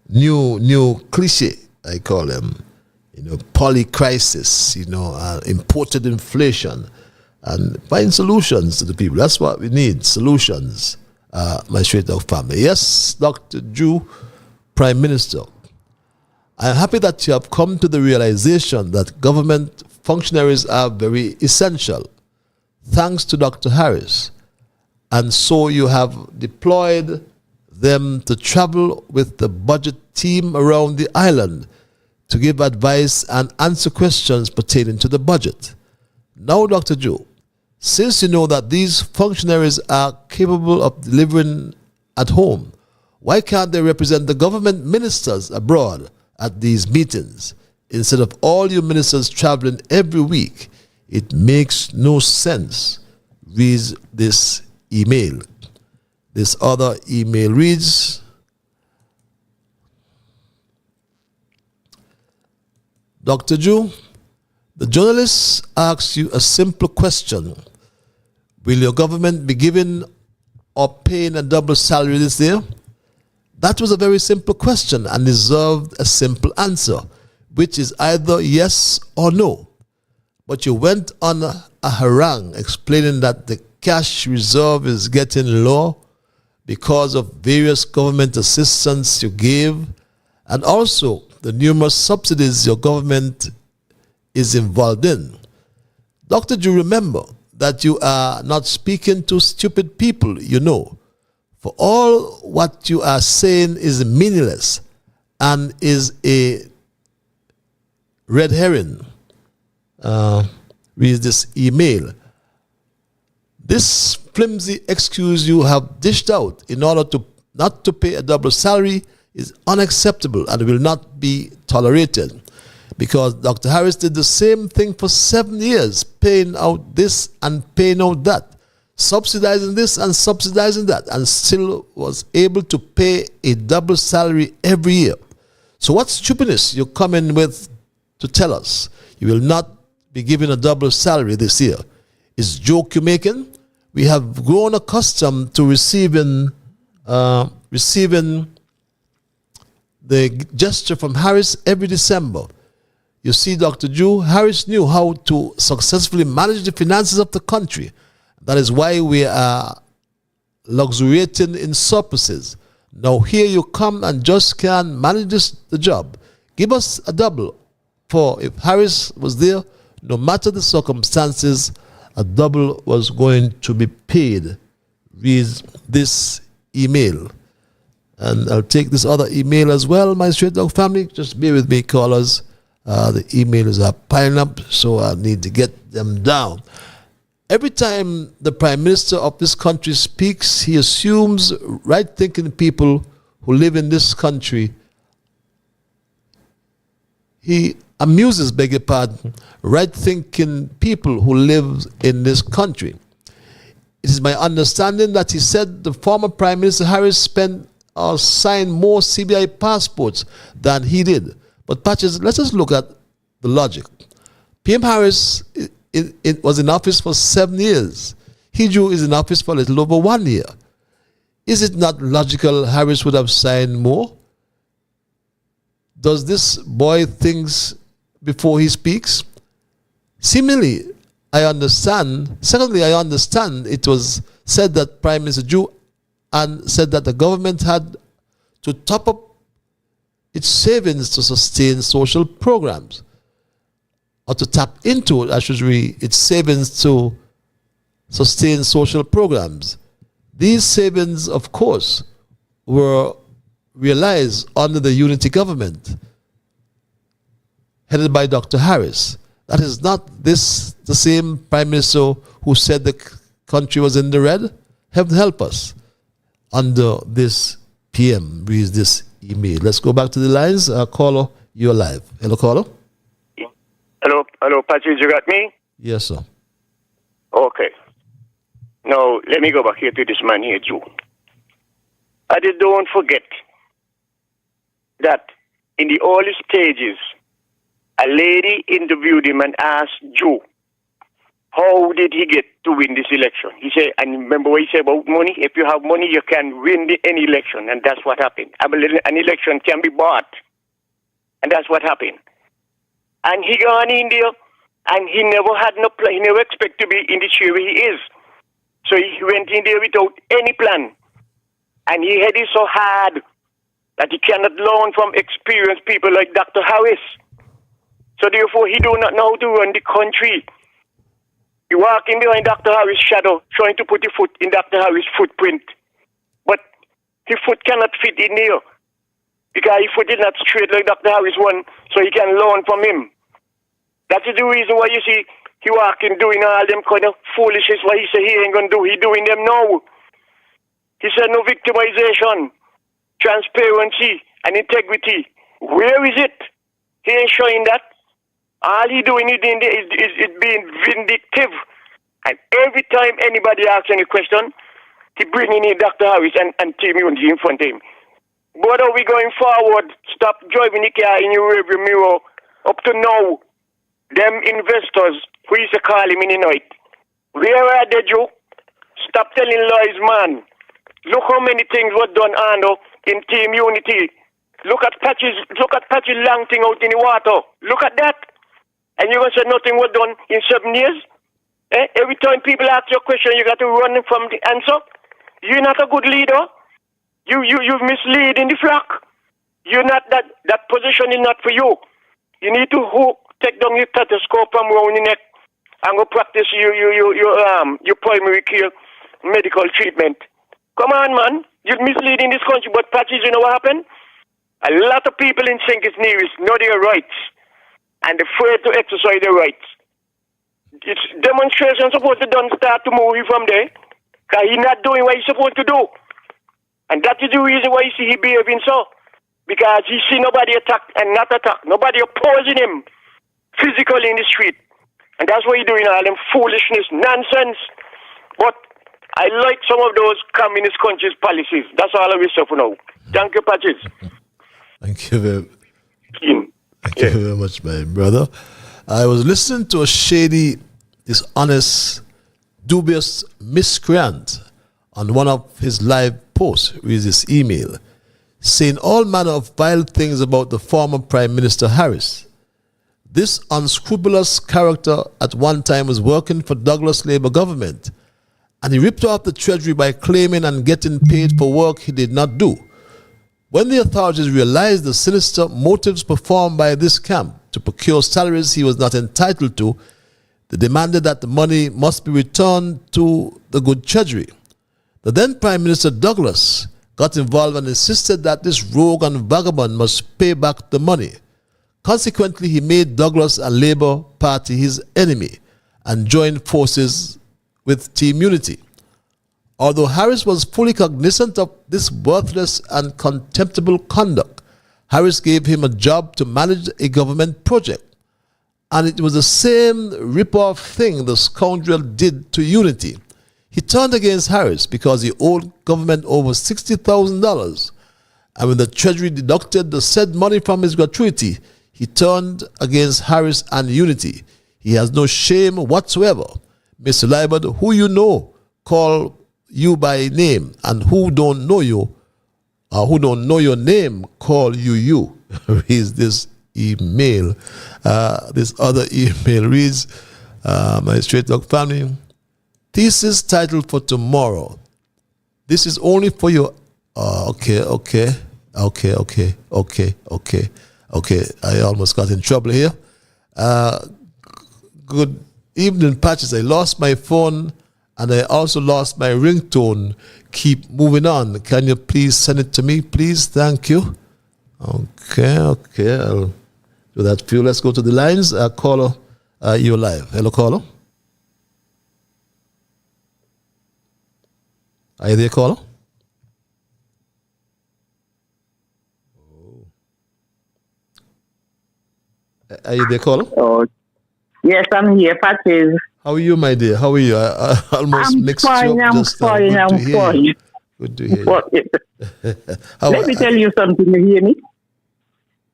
new cliche, I call them, polycrisis, imported inflation, and find solutions to the people. That's what we need, solutions, my straight dog family. Yes, Dr. Drew, Prime Minister, I'm happy that you have come to the realization that government functionaries are very essential. Thanks to Dr. Harris. And so you have deployed them to travel with the budget team around the island to give advice and answer questions pertaining to the budget. Now, Dr. Joe, since you know that these functionaries are capable of delivering at home, why can't they represent the government ministers abroad at these meetings instead of all you ministers traveling every week? It makes no sense. Reads this email. This other email reads, Dr. Drew, the journalist asks you a simple question. Will your government be giving or paying a double salary this year? That was a very simple question and deserved a simple answer, which is either yes or no. But you went on a harangue explaining that the cash reserve is getting low because of various government assistance you gave, and also the numerous subsidies your government is involved in. Dr. Drew, remember that you are not speaking to stupid people, you know. For all what you are saying is meaningless and is a red herring. Read this email. This flimsy excuse you have dished out in order to not to pay a double salary is unacceptable and will not be tolerated, because Dr. Harris did the same thing for 7 years, paying out this and paying out that, subsidizing this and subsidizing that, and still was able to pay a double salary every year. So what stupidness you come in with to tell us you will not be given a double salary this year? Is joke you're making? We have grown accustomed to receiving the gesture from Harris every December. You see, Dr. Drew, Harris knew how to successfully manage the finances of the country. That is why we are luxuriating in surpluses. Now here you come and just can't manage the job. Give us a double. For if Harris was there, no matter the circumstances, a double was going to be paid. Read this email. And I'll take this other email as well, my Straight Dog family. Just bear with me, callers. The emails are piling up, so I need to get them down. Every time the Prime Minister of this country speaks, he assumes right-thinking people who live in this country. He amuses, beg your pardon, right-thinking people who live in this country. It is my understanding that he said the former Prime Minister Harris spent or signed more CBI passports than he did. But Patches, let's just look at the logic. PM Harris it was in office for 7 years. Hiju is in office for a little over 1 year. Is it not logical Harris would have signed more? Does this boy think before he speaks? Seemingly, I understand. Secondly, I understand it was said that Prime Minister Drew and said that the government had to top up its savings to sustain social programs, or to tap into, I should read, its savings to sustain social programs. These savings, of course, were realized under the unity government headed by Dr. Harris. That is not this the same Prime Minister who said the country was in the red? Heaven help us. Under this PM reads this email. Let's go back to the lines. Caller, you're live. Hello, caller. Hello, Patrick, you got me? Yes, sir. Okay. Now, let me go back here to this man here, Joe. I just don't forget that in the early stages, a lady interviewed him and asked Joe, how did he get to win this election? He said, and remember what he said about money? If you have money, you can win any election, and that's what happened. An election can be bought, and that's what happened. And he gone in there, and he never had no plan. He never expected to be in the chair where he is. So he went in there without any plan. And he had it so hard that he cannot learn from experienced people like Dr. Harris. So therefore, he do not know how to run the country. He walking behind Dr. Harris' shadow, trying to put his foot in Dr. Harris' footprint. But his foot cannot fit in there, because his foot is not straight like Dr. Harris one, so he can learn from him. That is the reason why you see he walking doing all them kind of foolishness what he say he ain't going to do. He doing them now. He said no victimization, transparency, and integrity. Where is it? He ain't showing that. All he doing is being vindictive. And every time anybody asks any question, he bringing in Dr. Harris and Team Unity in front of him. But are we going forward? Stop driving the car in your rearview mirror. Up to now, them investors who used to call him in the night, where are they, Joe? Stop telling lies, man. Look how many things were done, Arno, in Team Unity. Look at Patches long thing out in the water. Look at that. And you're going to say nothing was done in 7 years? Every time people ask you a question, you got to run from the answer? You're not a good leader. You've misleading the flock. You're not that position is not for you. You need to take down your stethoscope from around your neck and go practice your primary care medical treatment. Come on, man. You're misleading this country, but Patches, you know what happened? A lot of people in St. Nevis know their rights and afraid to exercise their rights. It's demonstration supposed to don't start to move you from there, because he's not doing what he's supposed to do. And that is the reason why you see he behaving so. Because he see nobody attack and not attack. Nobody opposing him physically in the street. And that's why he's doing all them foolishness, nonsense. But I like some of those communist countries' policies. That's all I wish for now. Thank you, Patches. Thank you very much, my brother. I was listening to a shady, dishonest, dubious miscreant on one of his live posts with this email, saying all manner of vile things about the former Prime Minister Harris. This unscrupulous character at one time was working for Douglas Labour government, and he ripped off the treasury by claiming and getting paid for work he did not do. When the authorities realized the sinister motives performed by this camp to procure salaries he was not entitled to, they demanded that the money must be returned to the good treasury. The then Prime Minister Douglas got involved and insisted that this rogue and vagabond must pay back the money. Consequently, he made Douglas and Labour Party his enemy and joined forces with Team Unity. Although Harris was fully cognizant of this worthless and contemptible conduct, Harris gave him a job to manage a government project. And it was the same rip-off thing the scoundrel did to Unity. He turned against Harris because he owed government over $60,000. And when the Treasury deducted the said money from his gratuity, he turned against Harris and Unity. He has no shame whatsoever. Mr. Liburd, who you know, call you by name, and who don't know you, who don't know your name, call you. Reads this email. This other email reads, my straight dog family, thesis title for tomorrow. This is only for your, okay. I almost got in trouble here. Good evening, Patches. I lost my phone and I also lost my ringtone. Keep moving on. Can you please send it to me, please? Thank you. Okay. I'll do that for you. Let's go to the lines. Caller, you're live. Hello, caller. Are you there, caller? Are you there, caller? Oh, yes, I'm here, Patches. How are you, my dear? How are you? I almost mixed you up just now. I'm fine. Good to hear you. Let me tell you something, you hear me?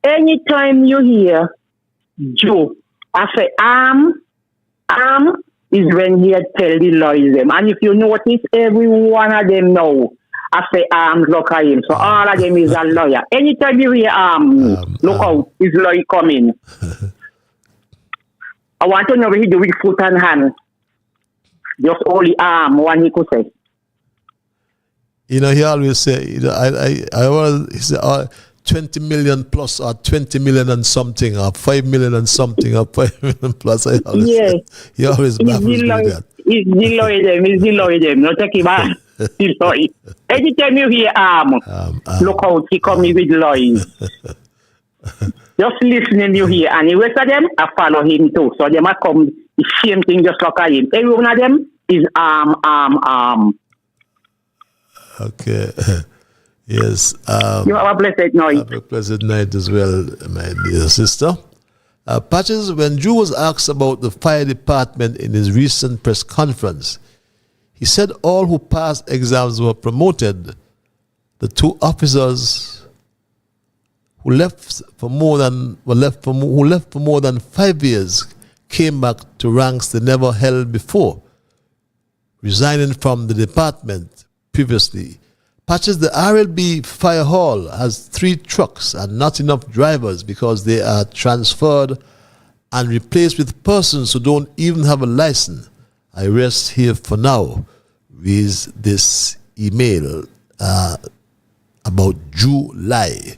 Anytime you hear Joe, I say, is when he tell the lawyers them. And if you notice, every one of them now, I say look at him. So all of them is a lawyer. Anytime you hear look out, his lawyer coming. I want to know what he do with foot and hand. Just only one he could say. You know, he always say, you know, he say, 20 million plus or 20 million and something or 5 million and something or 5 million plus. He always baffles me with that. He's the lawyer them. No take him out. Anytime you hear look out, he coming with lawyers. Just listening you hear, and the rest of them, I follow him too. So they might come the same thing just like him. Every one of them is Okay. Yes. You have a blessed night. Have a pleasant night as well, my dear sister. Patches, when Drew was asked about the fire department in his recent press conference, he said all who passed exams were promoted. The two officers who left for more than 5 years came back to ranks they never held before, resigning from the department previously. Patches, the RLB Fire Hall has 3 trucks and not enough drivers because they are transferred and replaced with persons who don't even have a license. I rest here for now with this email about July.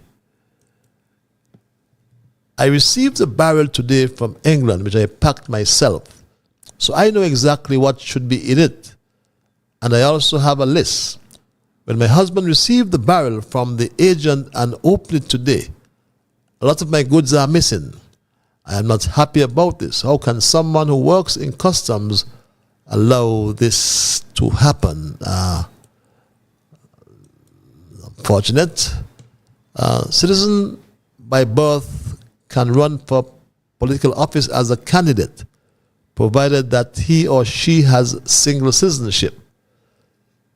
I received a barrel today from England, which I packed myself. So I know exactly what should be in it. And I also have a list. When my husband received the barrel from the agent and opened it today, a lot of my goods are missing. I am not happy about this. How can someone who works in customs allow this to happen? Unfortunate. Citizen by birth can run for political office as a candidate, provided that he or she has single citizenship.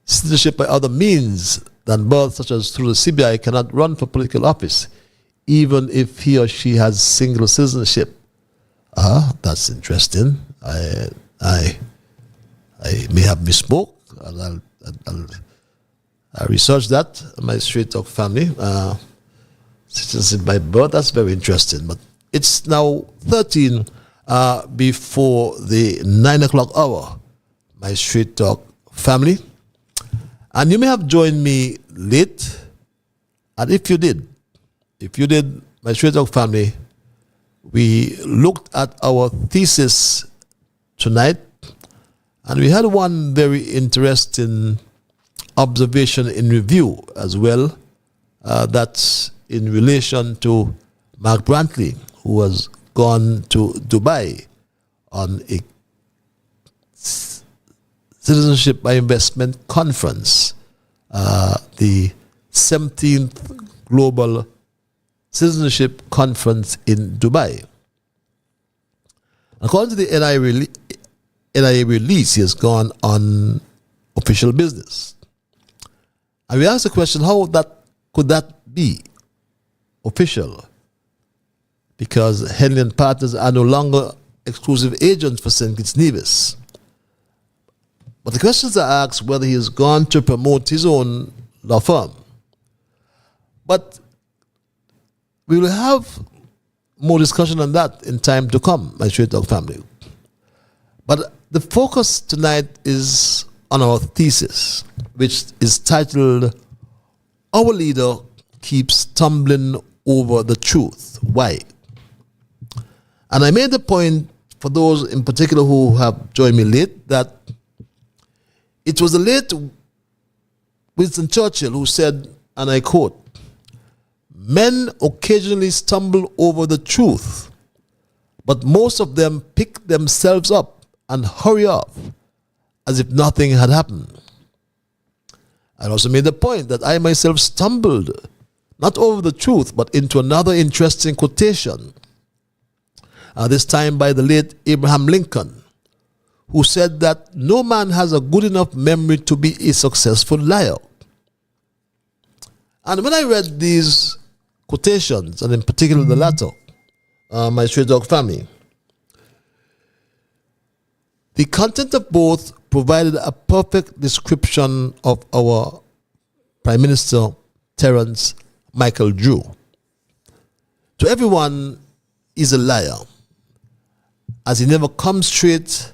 Citizenship by other means than birth, such as through the CBI, cannot run for political office, even if he or she has single citizenship. That's interesting. I may have misspoke. I'll research that. My straight talk family. Citizenship by birth, that's very interesting. But it's now 13 before the 9 o'clock hour. My straight talk family. And you may have joined me late. And if you did, my straight talk family, we looked at our thesis tonight, and we had one very interesting observation in review as well. That's in relation to Mark Brantley, who has gone to Dubai on a Citizenship by Investment Conference, the 17th Global Citizenship Conference in Dubai. According to the NIA release, he has gone on official business. And we asked the question, how could that be official? Because Henley and Partners are no longer exclusive agents for St. Kitts Nevis. But the questions are asked whether he has gone to promote his own law firm. But we will have more discussion on that in time to come, my straight talk family. But the focus tonight is on our thesis, which is titled, Our Leader Keeps Stumbling Over the Truth. Why? And I made the point, for those in particular who have joined me late, that it was the late Winston Churchill who said, and I quote, "Men occasionally stumble over the truth, but most of them pick themselves up and hurry off as if nothing had happened." I also made the point that I myself stumbled not over the truth, but into another interesting quotation, this time by the late Abraham Lincoln, who said that no man has a good enough memory to be a successful liar. And when I read these quotations, and in particular the latter, my straight dog family, the content of both provided a perfect description of our Prime Minister Terence Michael Drew. To everyone, he's a liar, as he never comes straight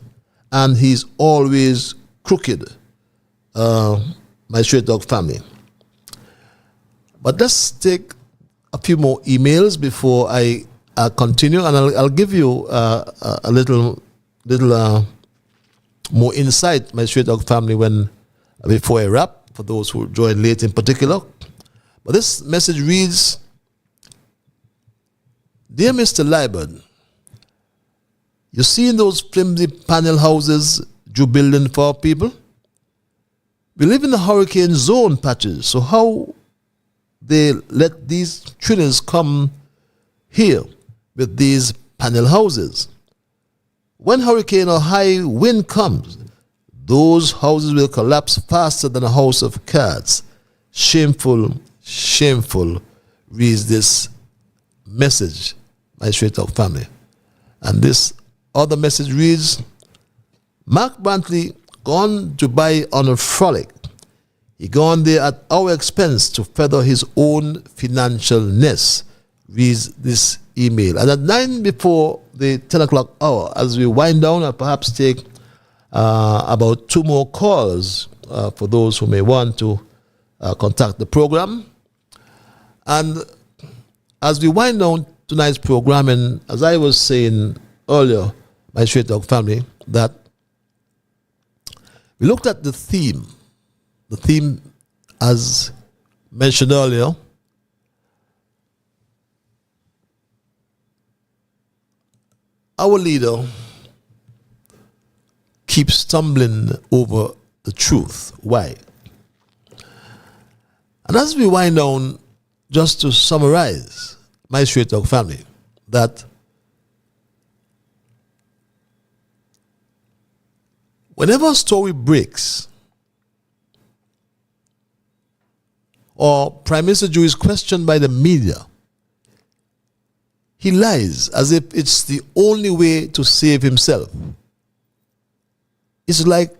and he's always crooked, my straight dog family. But let's take a few more emails before I continue, and I'll give you a little more insight, my straight dog family, before I wrap, for those who joined late in particular. But this message reads, "Dear Mr. Liburd, you see in those flimsy panel houses you building for people? We live in a hurricane zone patches, so how they let these trillions come here with these panel houses? When hurricane or high wind comes, those houses will collapse faster than a house of cards. Shameful, shameful," reads this message, my straight talk family. And this other message reads, "Mark Brantley gone to buy on a frolic. He gone there at our expense to feather his own financial nest," reads this email. And at 9 before the 10 o'clock hour, as we wind down, I'll perhaps take about 2 more calls for those who may want to contact the program. And as we wind down tonight's program, and as I was saying earlier, my Straight Dog family, that we looked at the theme as mentioned earlier, our leader keeps stumbling over the truth. Why? And as we wind down, just to summarize, my Straight Dog family, that whenever a story breaks, or Prime Minister Jew is questioned by the media, he lies as if it's the only way to save himself. It's like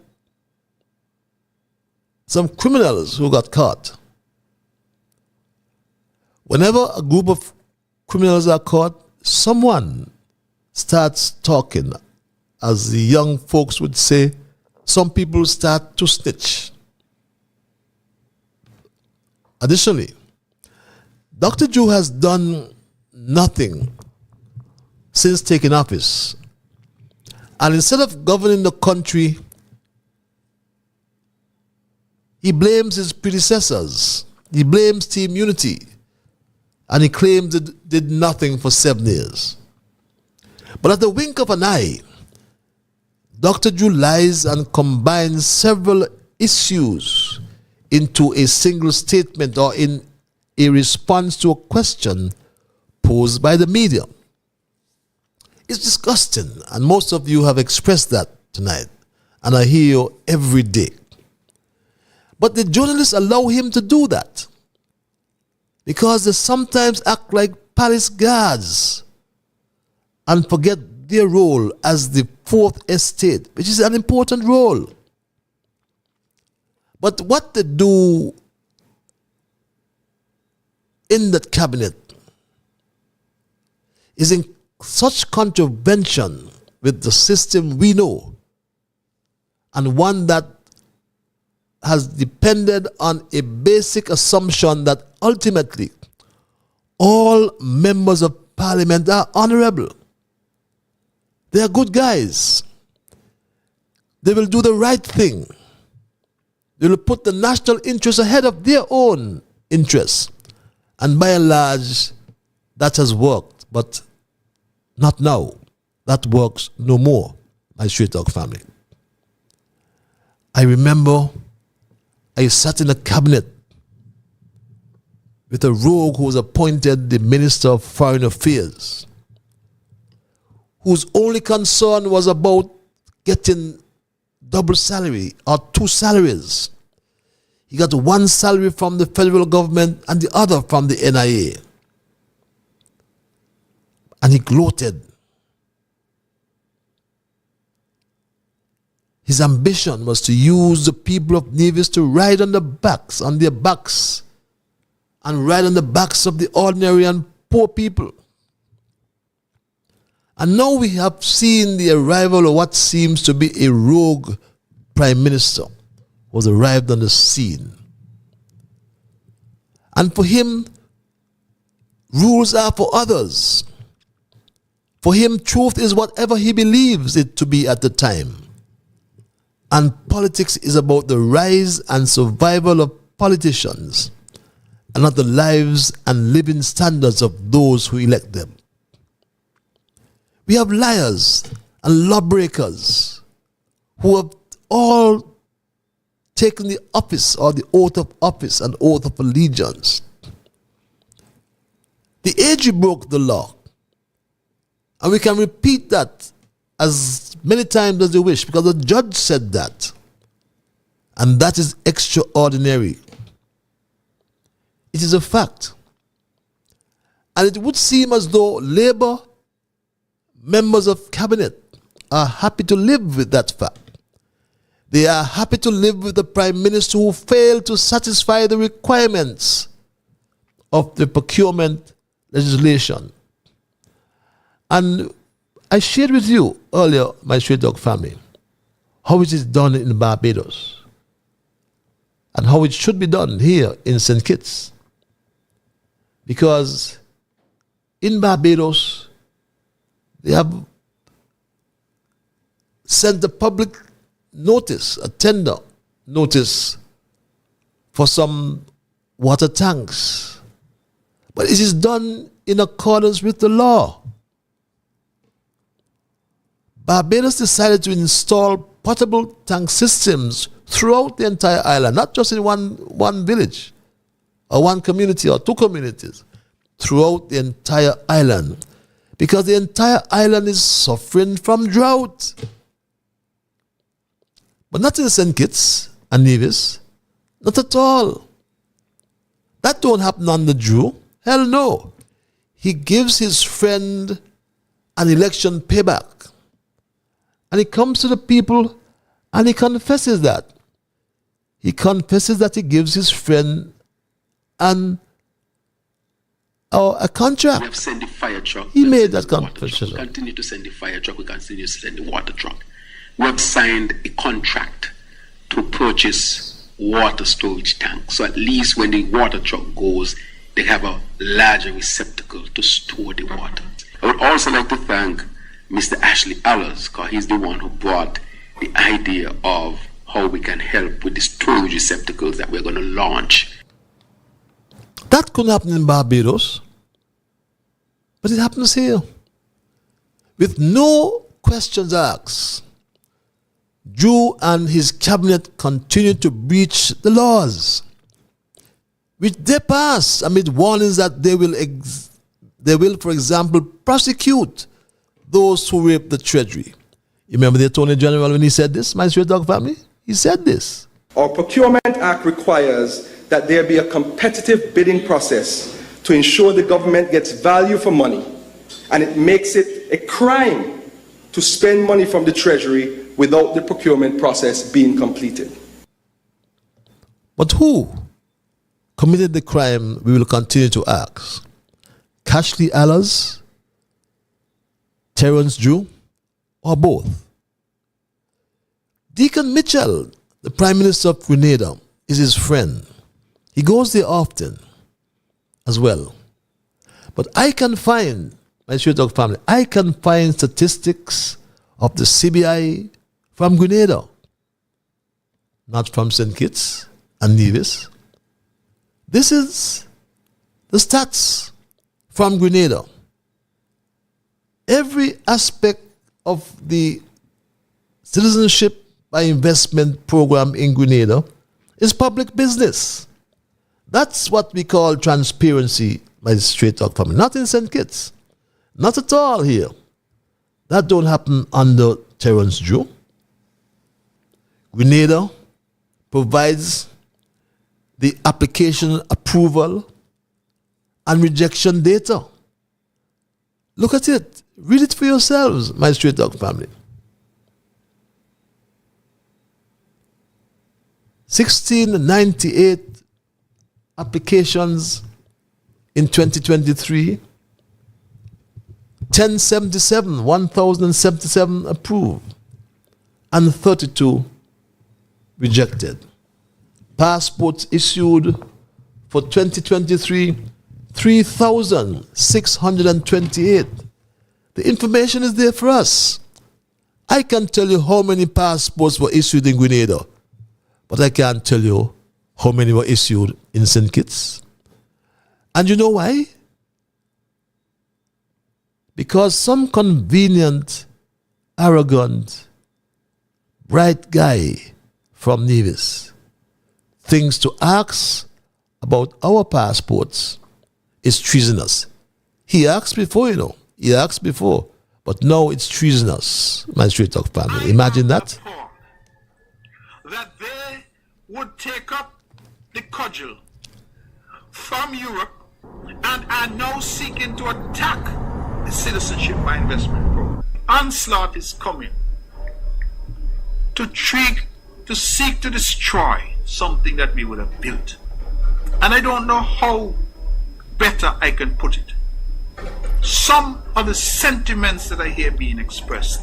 some criminals who got caught. Whenever a group of criminals are caught, someone starts talking. As the young folks would say, some people start to snitch. Additionally, Dr. Jew has done nothing since taking office. And instead of governing the country, he blames his predecessors. He blames Team Unity. And he claims it did nothing for 7 years. But at the wink of an eye, Dr. Jew lies and combines several issues into a single statement or in a response to a question posed by the media. It's disgusting, and most of you have expressed that tonight, and I hear you every day. But the journalists allow him to do that because they sometimes act like palace guards and forget their role as the fourth estate, which is an important role. But what they do in that cabinet is in such contravention with the system we know, and one that has depended on a basic assumption that ultimately all members of parliament are honorable. They are good guys. They will do the right thing. They will put the national interest ahead of their own interests. And by and large, that has worked. But not now. That works no more, my Straight Dog family. I remember I sat in a cabinet with a rogue who was appointed the Minister of Foreign Affairs, whose only concern was about getting double salary or two salaries. He got one salary from the federal government and the other from the NIA. And he gloated. His ambition was to use the people of Nevis to ride on their backs, and ride on the backs of the ordinary and poor people. And now we have seen the arrival of what seems to be a rogue prime minister who has arrived on the scene. And for him, rules are for others. For him, truth is whatever he believes it to be at the time. And politics is about the rise and survival of politicians, and not the lives and living standards of those who elect them. We have liars and lawbreakers who have all taken the office or the oath of office and oath of allegiance. The AG broke the law. And we can repeat that as many times as you wish, because the judge said that. And that is extraordinary. It is a fact. And it would seem as though Labour members of cabinet are happy to live with that fact. They are happy to live with the Prime Minister who failed to satisfy the requirements of the procurement legislation. And I shared with you earlier, my Straight Dog family, how it is done in Barbados. and how it should be done here in St. Kitts. Because in Barbados, they have sent a public notice, a tender notice for some water tanks. But it is done in accordance with the law. Barbados decided to install potable tank systems throughout the entire island, not just in one village, or one community, or two communities, throughout the entire island, because the entire island is suffering from drought. But not in St. Kitts and Nevis, not at all. That don't happen on the Jew. Hell no. He gives his friend an election payback. And he comes to the people and he confesses that. He confesses that he gives his friend a contract. We have sent the fire truck. He made that confession. We continue to send the fire truck. We continue to send the water truck. We have signed a contract to purchase water storage tanks. So at least when the water truck goes, they have a larger receptacle to store the water. I would also like to thank Mr. Ashley Allers, because he's the one who brought the idea of how we can help with the storage receptacles that we're going to launch. That couldn't happen in Barbados, but it happens here. With no questions asked, Drew and his cabinet continue to breach the laws, which they pass amid warnings that they will, for example, prosecute those who rape the treasury. You remember the Attorney General when he said this, my straight dog family? He said this. Our Procurement Act requires that there be a competitive bidding process to ensure the government gets value for money, and it makes it a crime to spend money from the treasury without the procurement process being completed. But who committed the crime, we will continue to ask? Ashley Allers, Terence Drew, or both? Deacon Mitchell, the Prime Minister of Grenada, is his friend. He goes there often as well. But I can find, my straight dog family, I can find statistics of the CBI from Grenada, not from St. Kitts and Nevis. This is the stats from Grenada. Every aspect of the citizenship by investment program in Grenada is public business. That's what we call transparency, my straight talk family. Not in St. Kitts. Not at all here. That don't happen under Terence Drew. Grenada provides the application approval and rejection data. Look at it. Read it for yourselves, my straight dog family. 1698 applications in 2023, 1077 approved, and 32 rejected. Passports issued for 2023, 3,628. The information is there for us. I can tell you how many passports were issued in Grenada, but I can't tell you how many were issued in St. Kitts. And you know why? Because some convenient, arrogant, bright guy from Nevis thinks to ask about our passports is treasonous. He asked before, you know. He asked before. But now it's treasonous, my straight talk family. Imagine that. That they would take up the cudgel from Europe and are now seeking to attack the citizenship by investment program. Onslaught is coming to seek to destroy something that we would have built. And I don't know how better I can put it. Some of the sentiments that I hear being expressed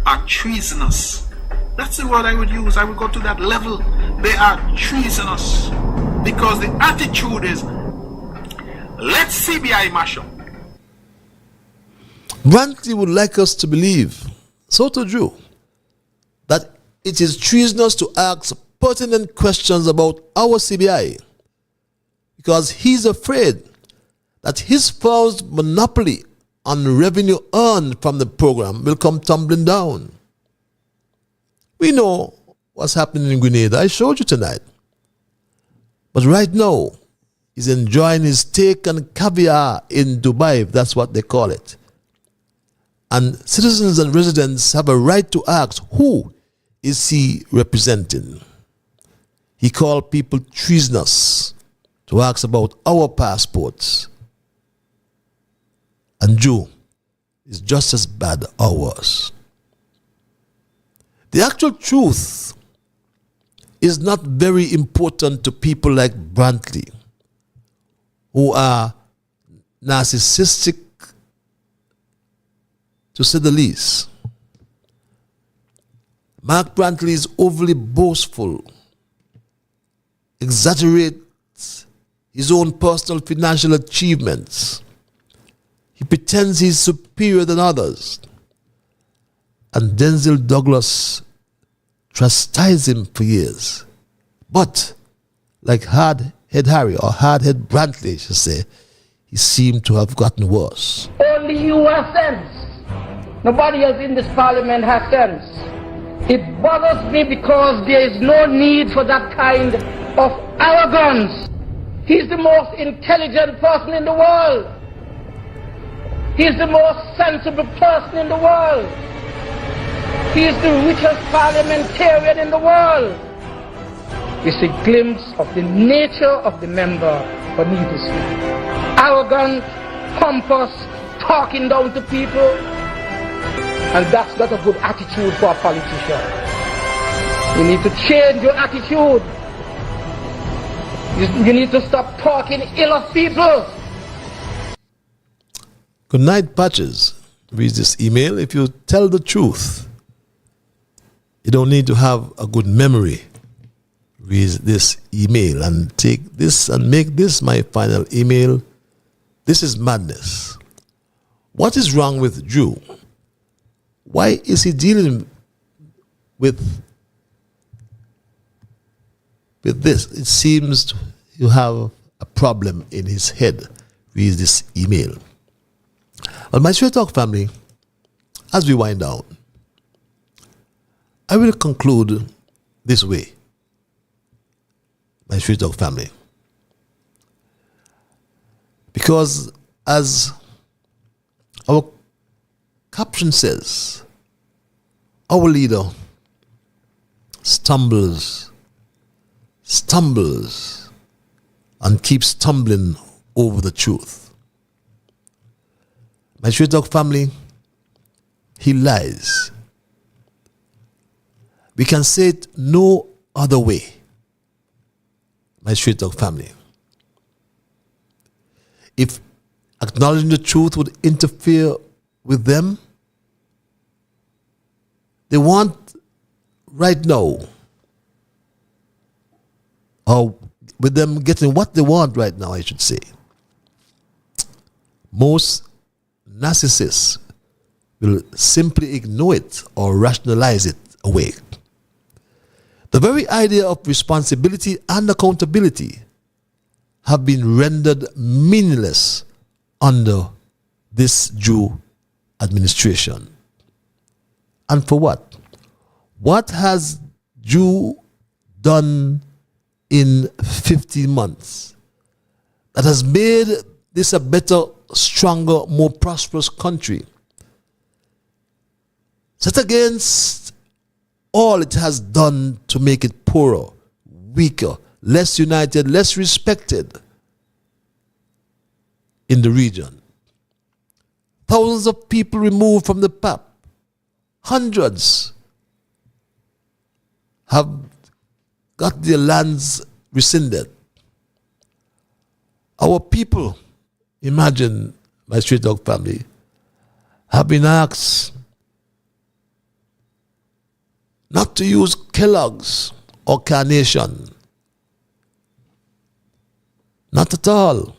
are treasonous. That's the word I would use. I would go to that level. they are treasonous because the attitude is, let's CBI mash up. Brantley would like us to believe, so to Drew, that it is treasonous to ask pertinent questions about our CBI because he's afraid that his firm's monopoly on revenue earned from the program will come tumbling down. We know what's happening in Grenada. I showed you tonight. But right now, he's enjoying his steak and caviar in Dubai, if that's what they call it. And citizens and residents have a right to ask, who is he representing? He called people treasonous to ask about our passports. And Jew is just as bad or worse. The actual truth is not very important to people like Brantley, who are narcissistic, to say the least. Mark Brantley is overly boastful, exaggerates his own personal financial achievements. He pretends he's superior than others. And Denzel Douglas chastised him for years. But, like Hardhead Harry, or Hardhead Brantley, I should say, he seemed to have gotten worse. Only you have sense. Nobody else in this parliament has sense. It bothers me because there is no need for that kind of arrogance. He's the most intelligent person in the world. He's the most sensible person in the world. He's the richest parliamentarian in the world. It's a glimpse of the nature of the member for Nevis. Arrogant, pompous, talking down to people. And that's not a good attitude for a politician. You need to change your attitude. You need to stop talking ill of people. Good night, Patches. Read this email. If you tell the truth, you don't need to have a good memory. Read this email and take this and make this my final email. This is madness. What is wrong with Drew? Why is he dealing with this? It seems to have a problem in his head. Read this email. Well, my Straight Talk family, as we wind down, I will conclude this way. My Straight Talk family. Because as our caption says, our leader stumbles, and keeps stumbling over the truth. My Straight Talk family, he lies. We can say it no other way. My Straight Talk family. If acknowledging the truth would interfere with them, they want right now, or with them getting what they want right now, I should say. Most narcissists will simply ignore it or rationalize it away. The very idea of responsibility and accountability have been rendered meaningless under this Jew administration. And for what? What has Jew done in 15 months that has made this a better, stronger, more prosperous country? Set against all it has done to make it poorer, weaker, less united, less respected in the region. Thousands of people removed from the PAP. Hundreds have got their lands rescinded. Our people, imagine, my Straight Dog family, have been asked not to use Kellogg's or carnation. Not at all.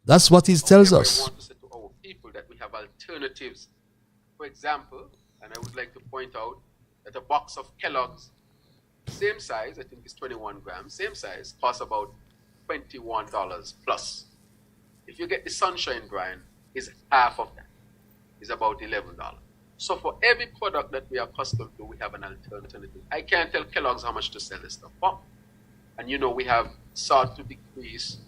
That's what he tells us. I want to say to our people that we have alternatives. For example, and I would like to point out that a box of Kellogg's, same size, I think it's 21 grams, same size, costs about $21 plus. If you get the Sunshine brand, is half of that. It's about $11. So for every product that we are accustomed to, we have an alternative. I can't tell Kellogg's how much to sell this stuff for. And you know, we have sought to decrease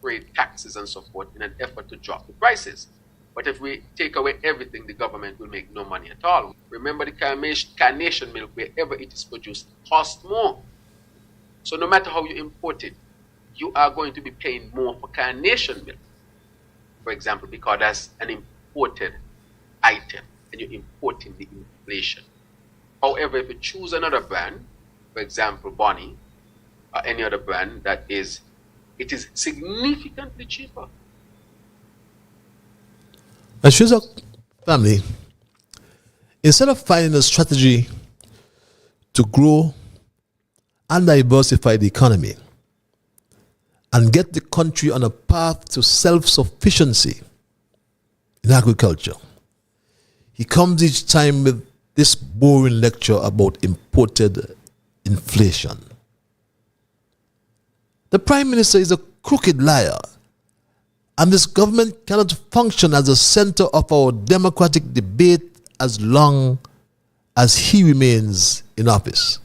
trade taxes and so forth in an effort to drop the prices. But if we take away everything, the government will make no money at all. Remember the carnation milk, wherever it is produced, costs more. So no matter how you import it, you are going to be paying more for carnation milk, for example, because that's an imported item and you're importing the inflation. However, if you choose another brand, for example, Bonnie, or any other brand it is significantly cheaper. And Shizak family, instead of finding a strategy to grow and diversify the economy and get the country on a path to self-sufficiency in agriculture, he comes each time with this boring lecture about imported inflation. The Prime Minister is a crooked liar, and this government cannot function as a center of our democratic debate as long as he remains in office.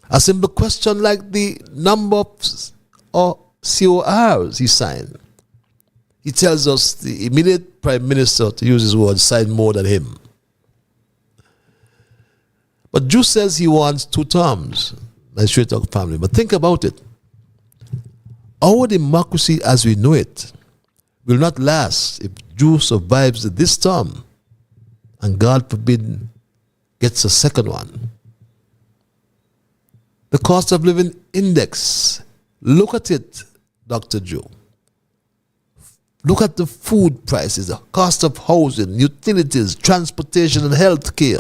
A simple question like the number of CORs he signed. He tells us the immediate Prime Minister, to use his words, signed more than him. But Drew says he wants 2 terms. My Straight Talk family. But think about it. Our democracy as we know it will not last if Drew survives this term and God forbid gets a second one. The cost of living index. Look at it, Dr. Drew. Look at the food prices, the cost of housing, utilities, transportation, and health care.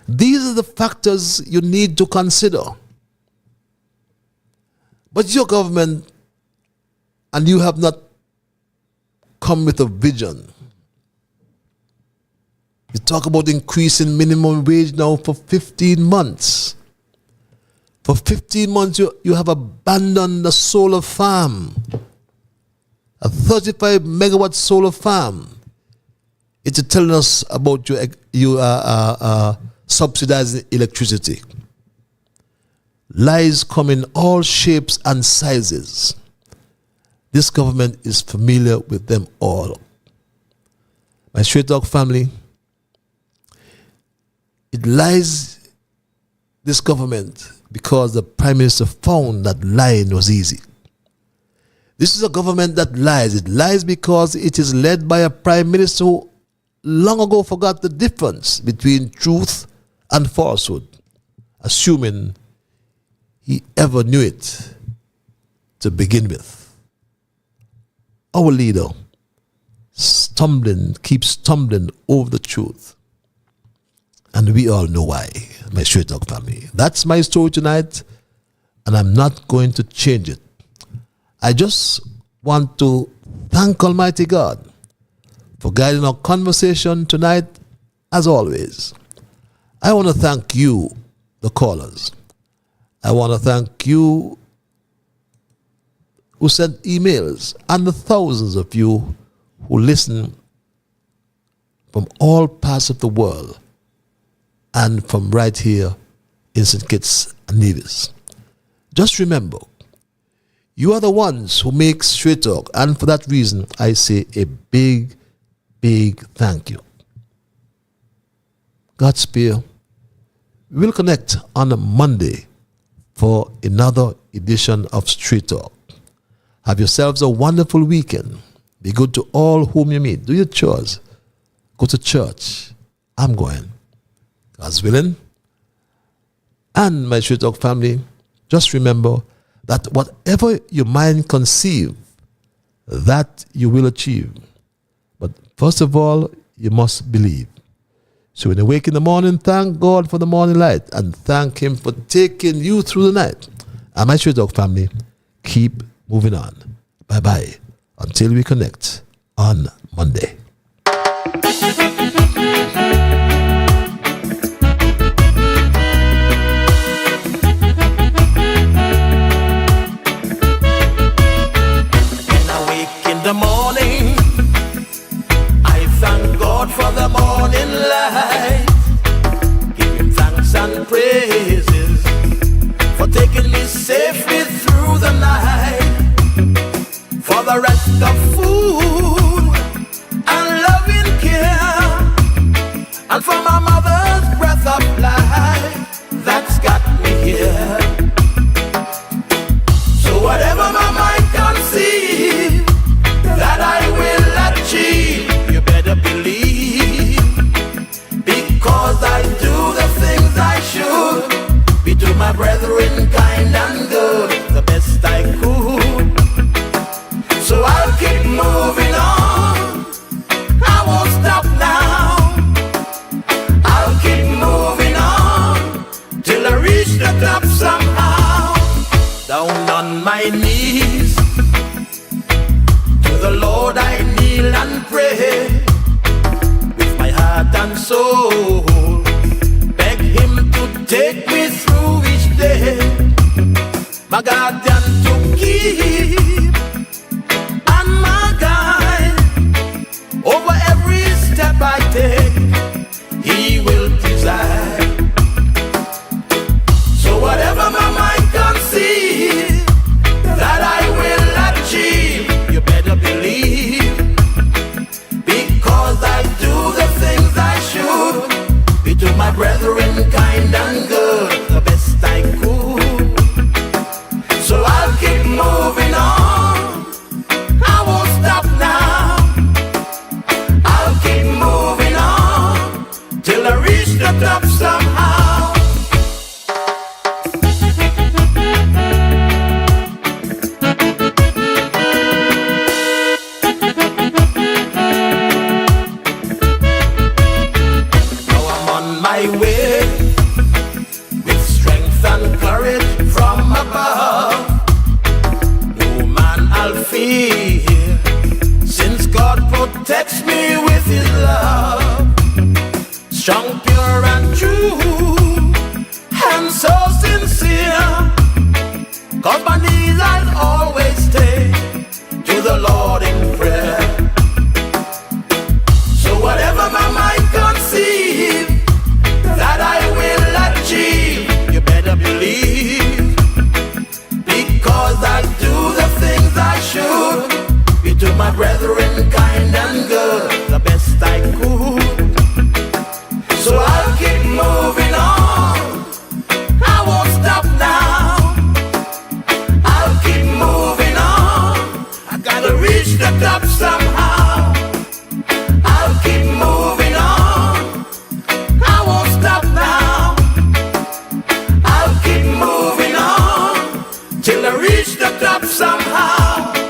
These are the factors you need to consider. But your government, and you have not come with a vision. You talk about increasing minimum wage now for 15 months. For 15 months, you have abandoned the solar farm. A 35 megawatt solar farm. It's telling us about you subsidizing electricity. Lies come in all shapes and sizes. This government is familiar with them all. My Straight Talk family, it lies this government because the Prime Minister found that lying was easy. This is a government that lies. It lies because it is led by a Prime Minister who long ago forgot the difference between truth and falsehood, assuming he ever knew it to begin with. Our leader keeps stumbling over the truth. And we all know why, my Straight Talk family. That's my story tonight, and I'm not going to change it. I just want to thank Almighty God for guiding our conversation tonight, as always. I want to thank you, the callers. I want to thank you who sent emails, and the thousands of you who listen from all parts of the world and from right here in St. Kitts and Nevis. Just remember, you are the ones who make Straight Talk, and for that reason, I say a big, big thank you. Godspeed. We will connect on a Monday for another edition of Straight Talk. Have yourselves a wonderful weekend. Be good to all whom you meet. Do your chores. Go to church. I'm going. God's willing. And my Straight Talk family, just remember that whatever your mind conceive, that you will achieve. But first of all, you must believe. So when you wake in the morning, thank God for the morning light and thank Him for taking you through the night. And my Straight Talk family, keep moving on. Bye-bye. Until we connect on Monday. In the morning, I thank God for the morning light. Give Him thanks and praises for taking me safely through the night. For the rest of food and loving care, and for my mother's breath of life that's got me here. So whatever my mind conceives that I will achieve, you better believe, because I do the things I should, be to my brethren kind and good, the best I could. So I'll keep moving on, I won't stop now. I'll keep moving on till I reach the top somehow. Down on my knees to the Lord I kneel and pray, with my heart and soul beg Him to take me through each day. My guardian to keep and my guide, over every step I take He will preside. So whatever my mind conceives that I will achieve, you better believe, because I do the things I should, be to my brethren kind and good, the best I could. So I'll keep moving on, I won't stop now. I'll keep moving on till I reach the top somehow. My way with strength and courage from above. No man I'll fear, since God protects me with His love. Strong, pure and true, and so sincere, 'cause my knees I'll always stay to the Lord in prayer. So whatever my mind conceives that I will achieve, you better believe, because I do the things I should, be to my brethren kind and good, the best I could. So I'll keep moving on, I won't stop now. I'll keep moving on, I gotta reach the top somehow. I'll keep moving on, I won't stop now. I'll keep moving on till I reach the top somehow.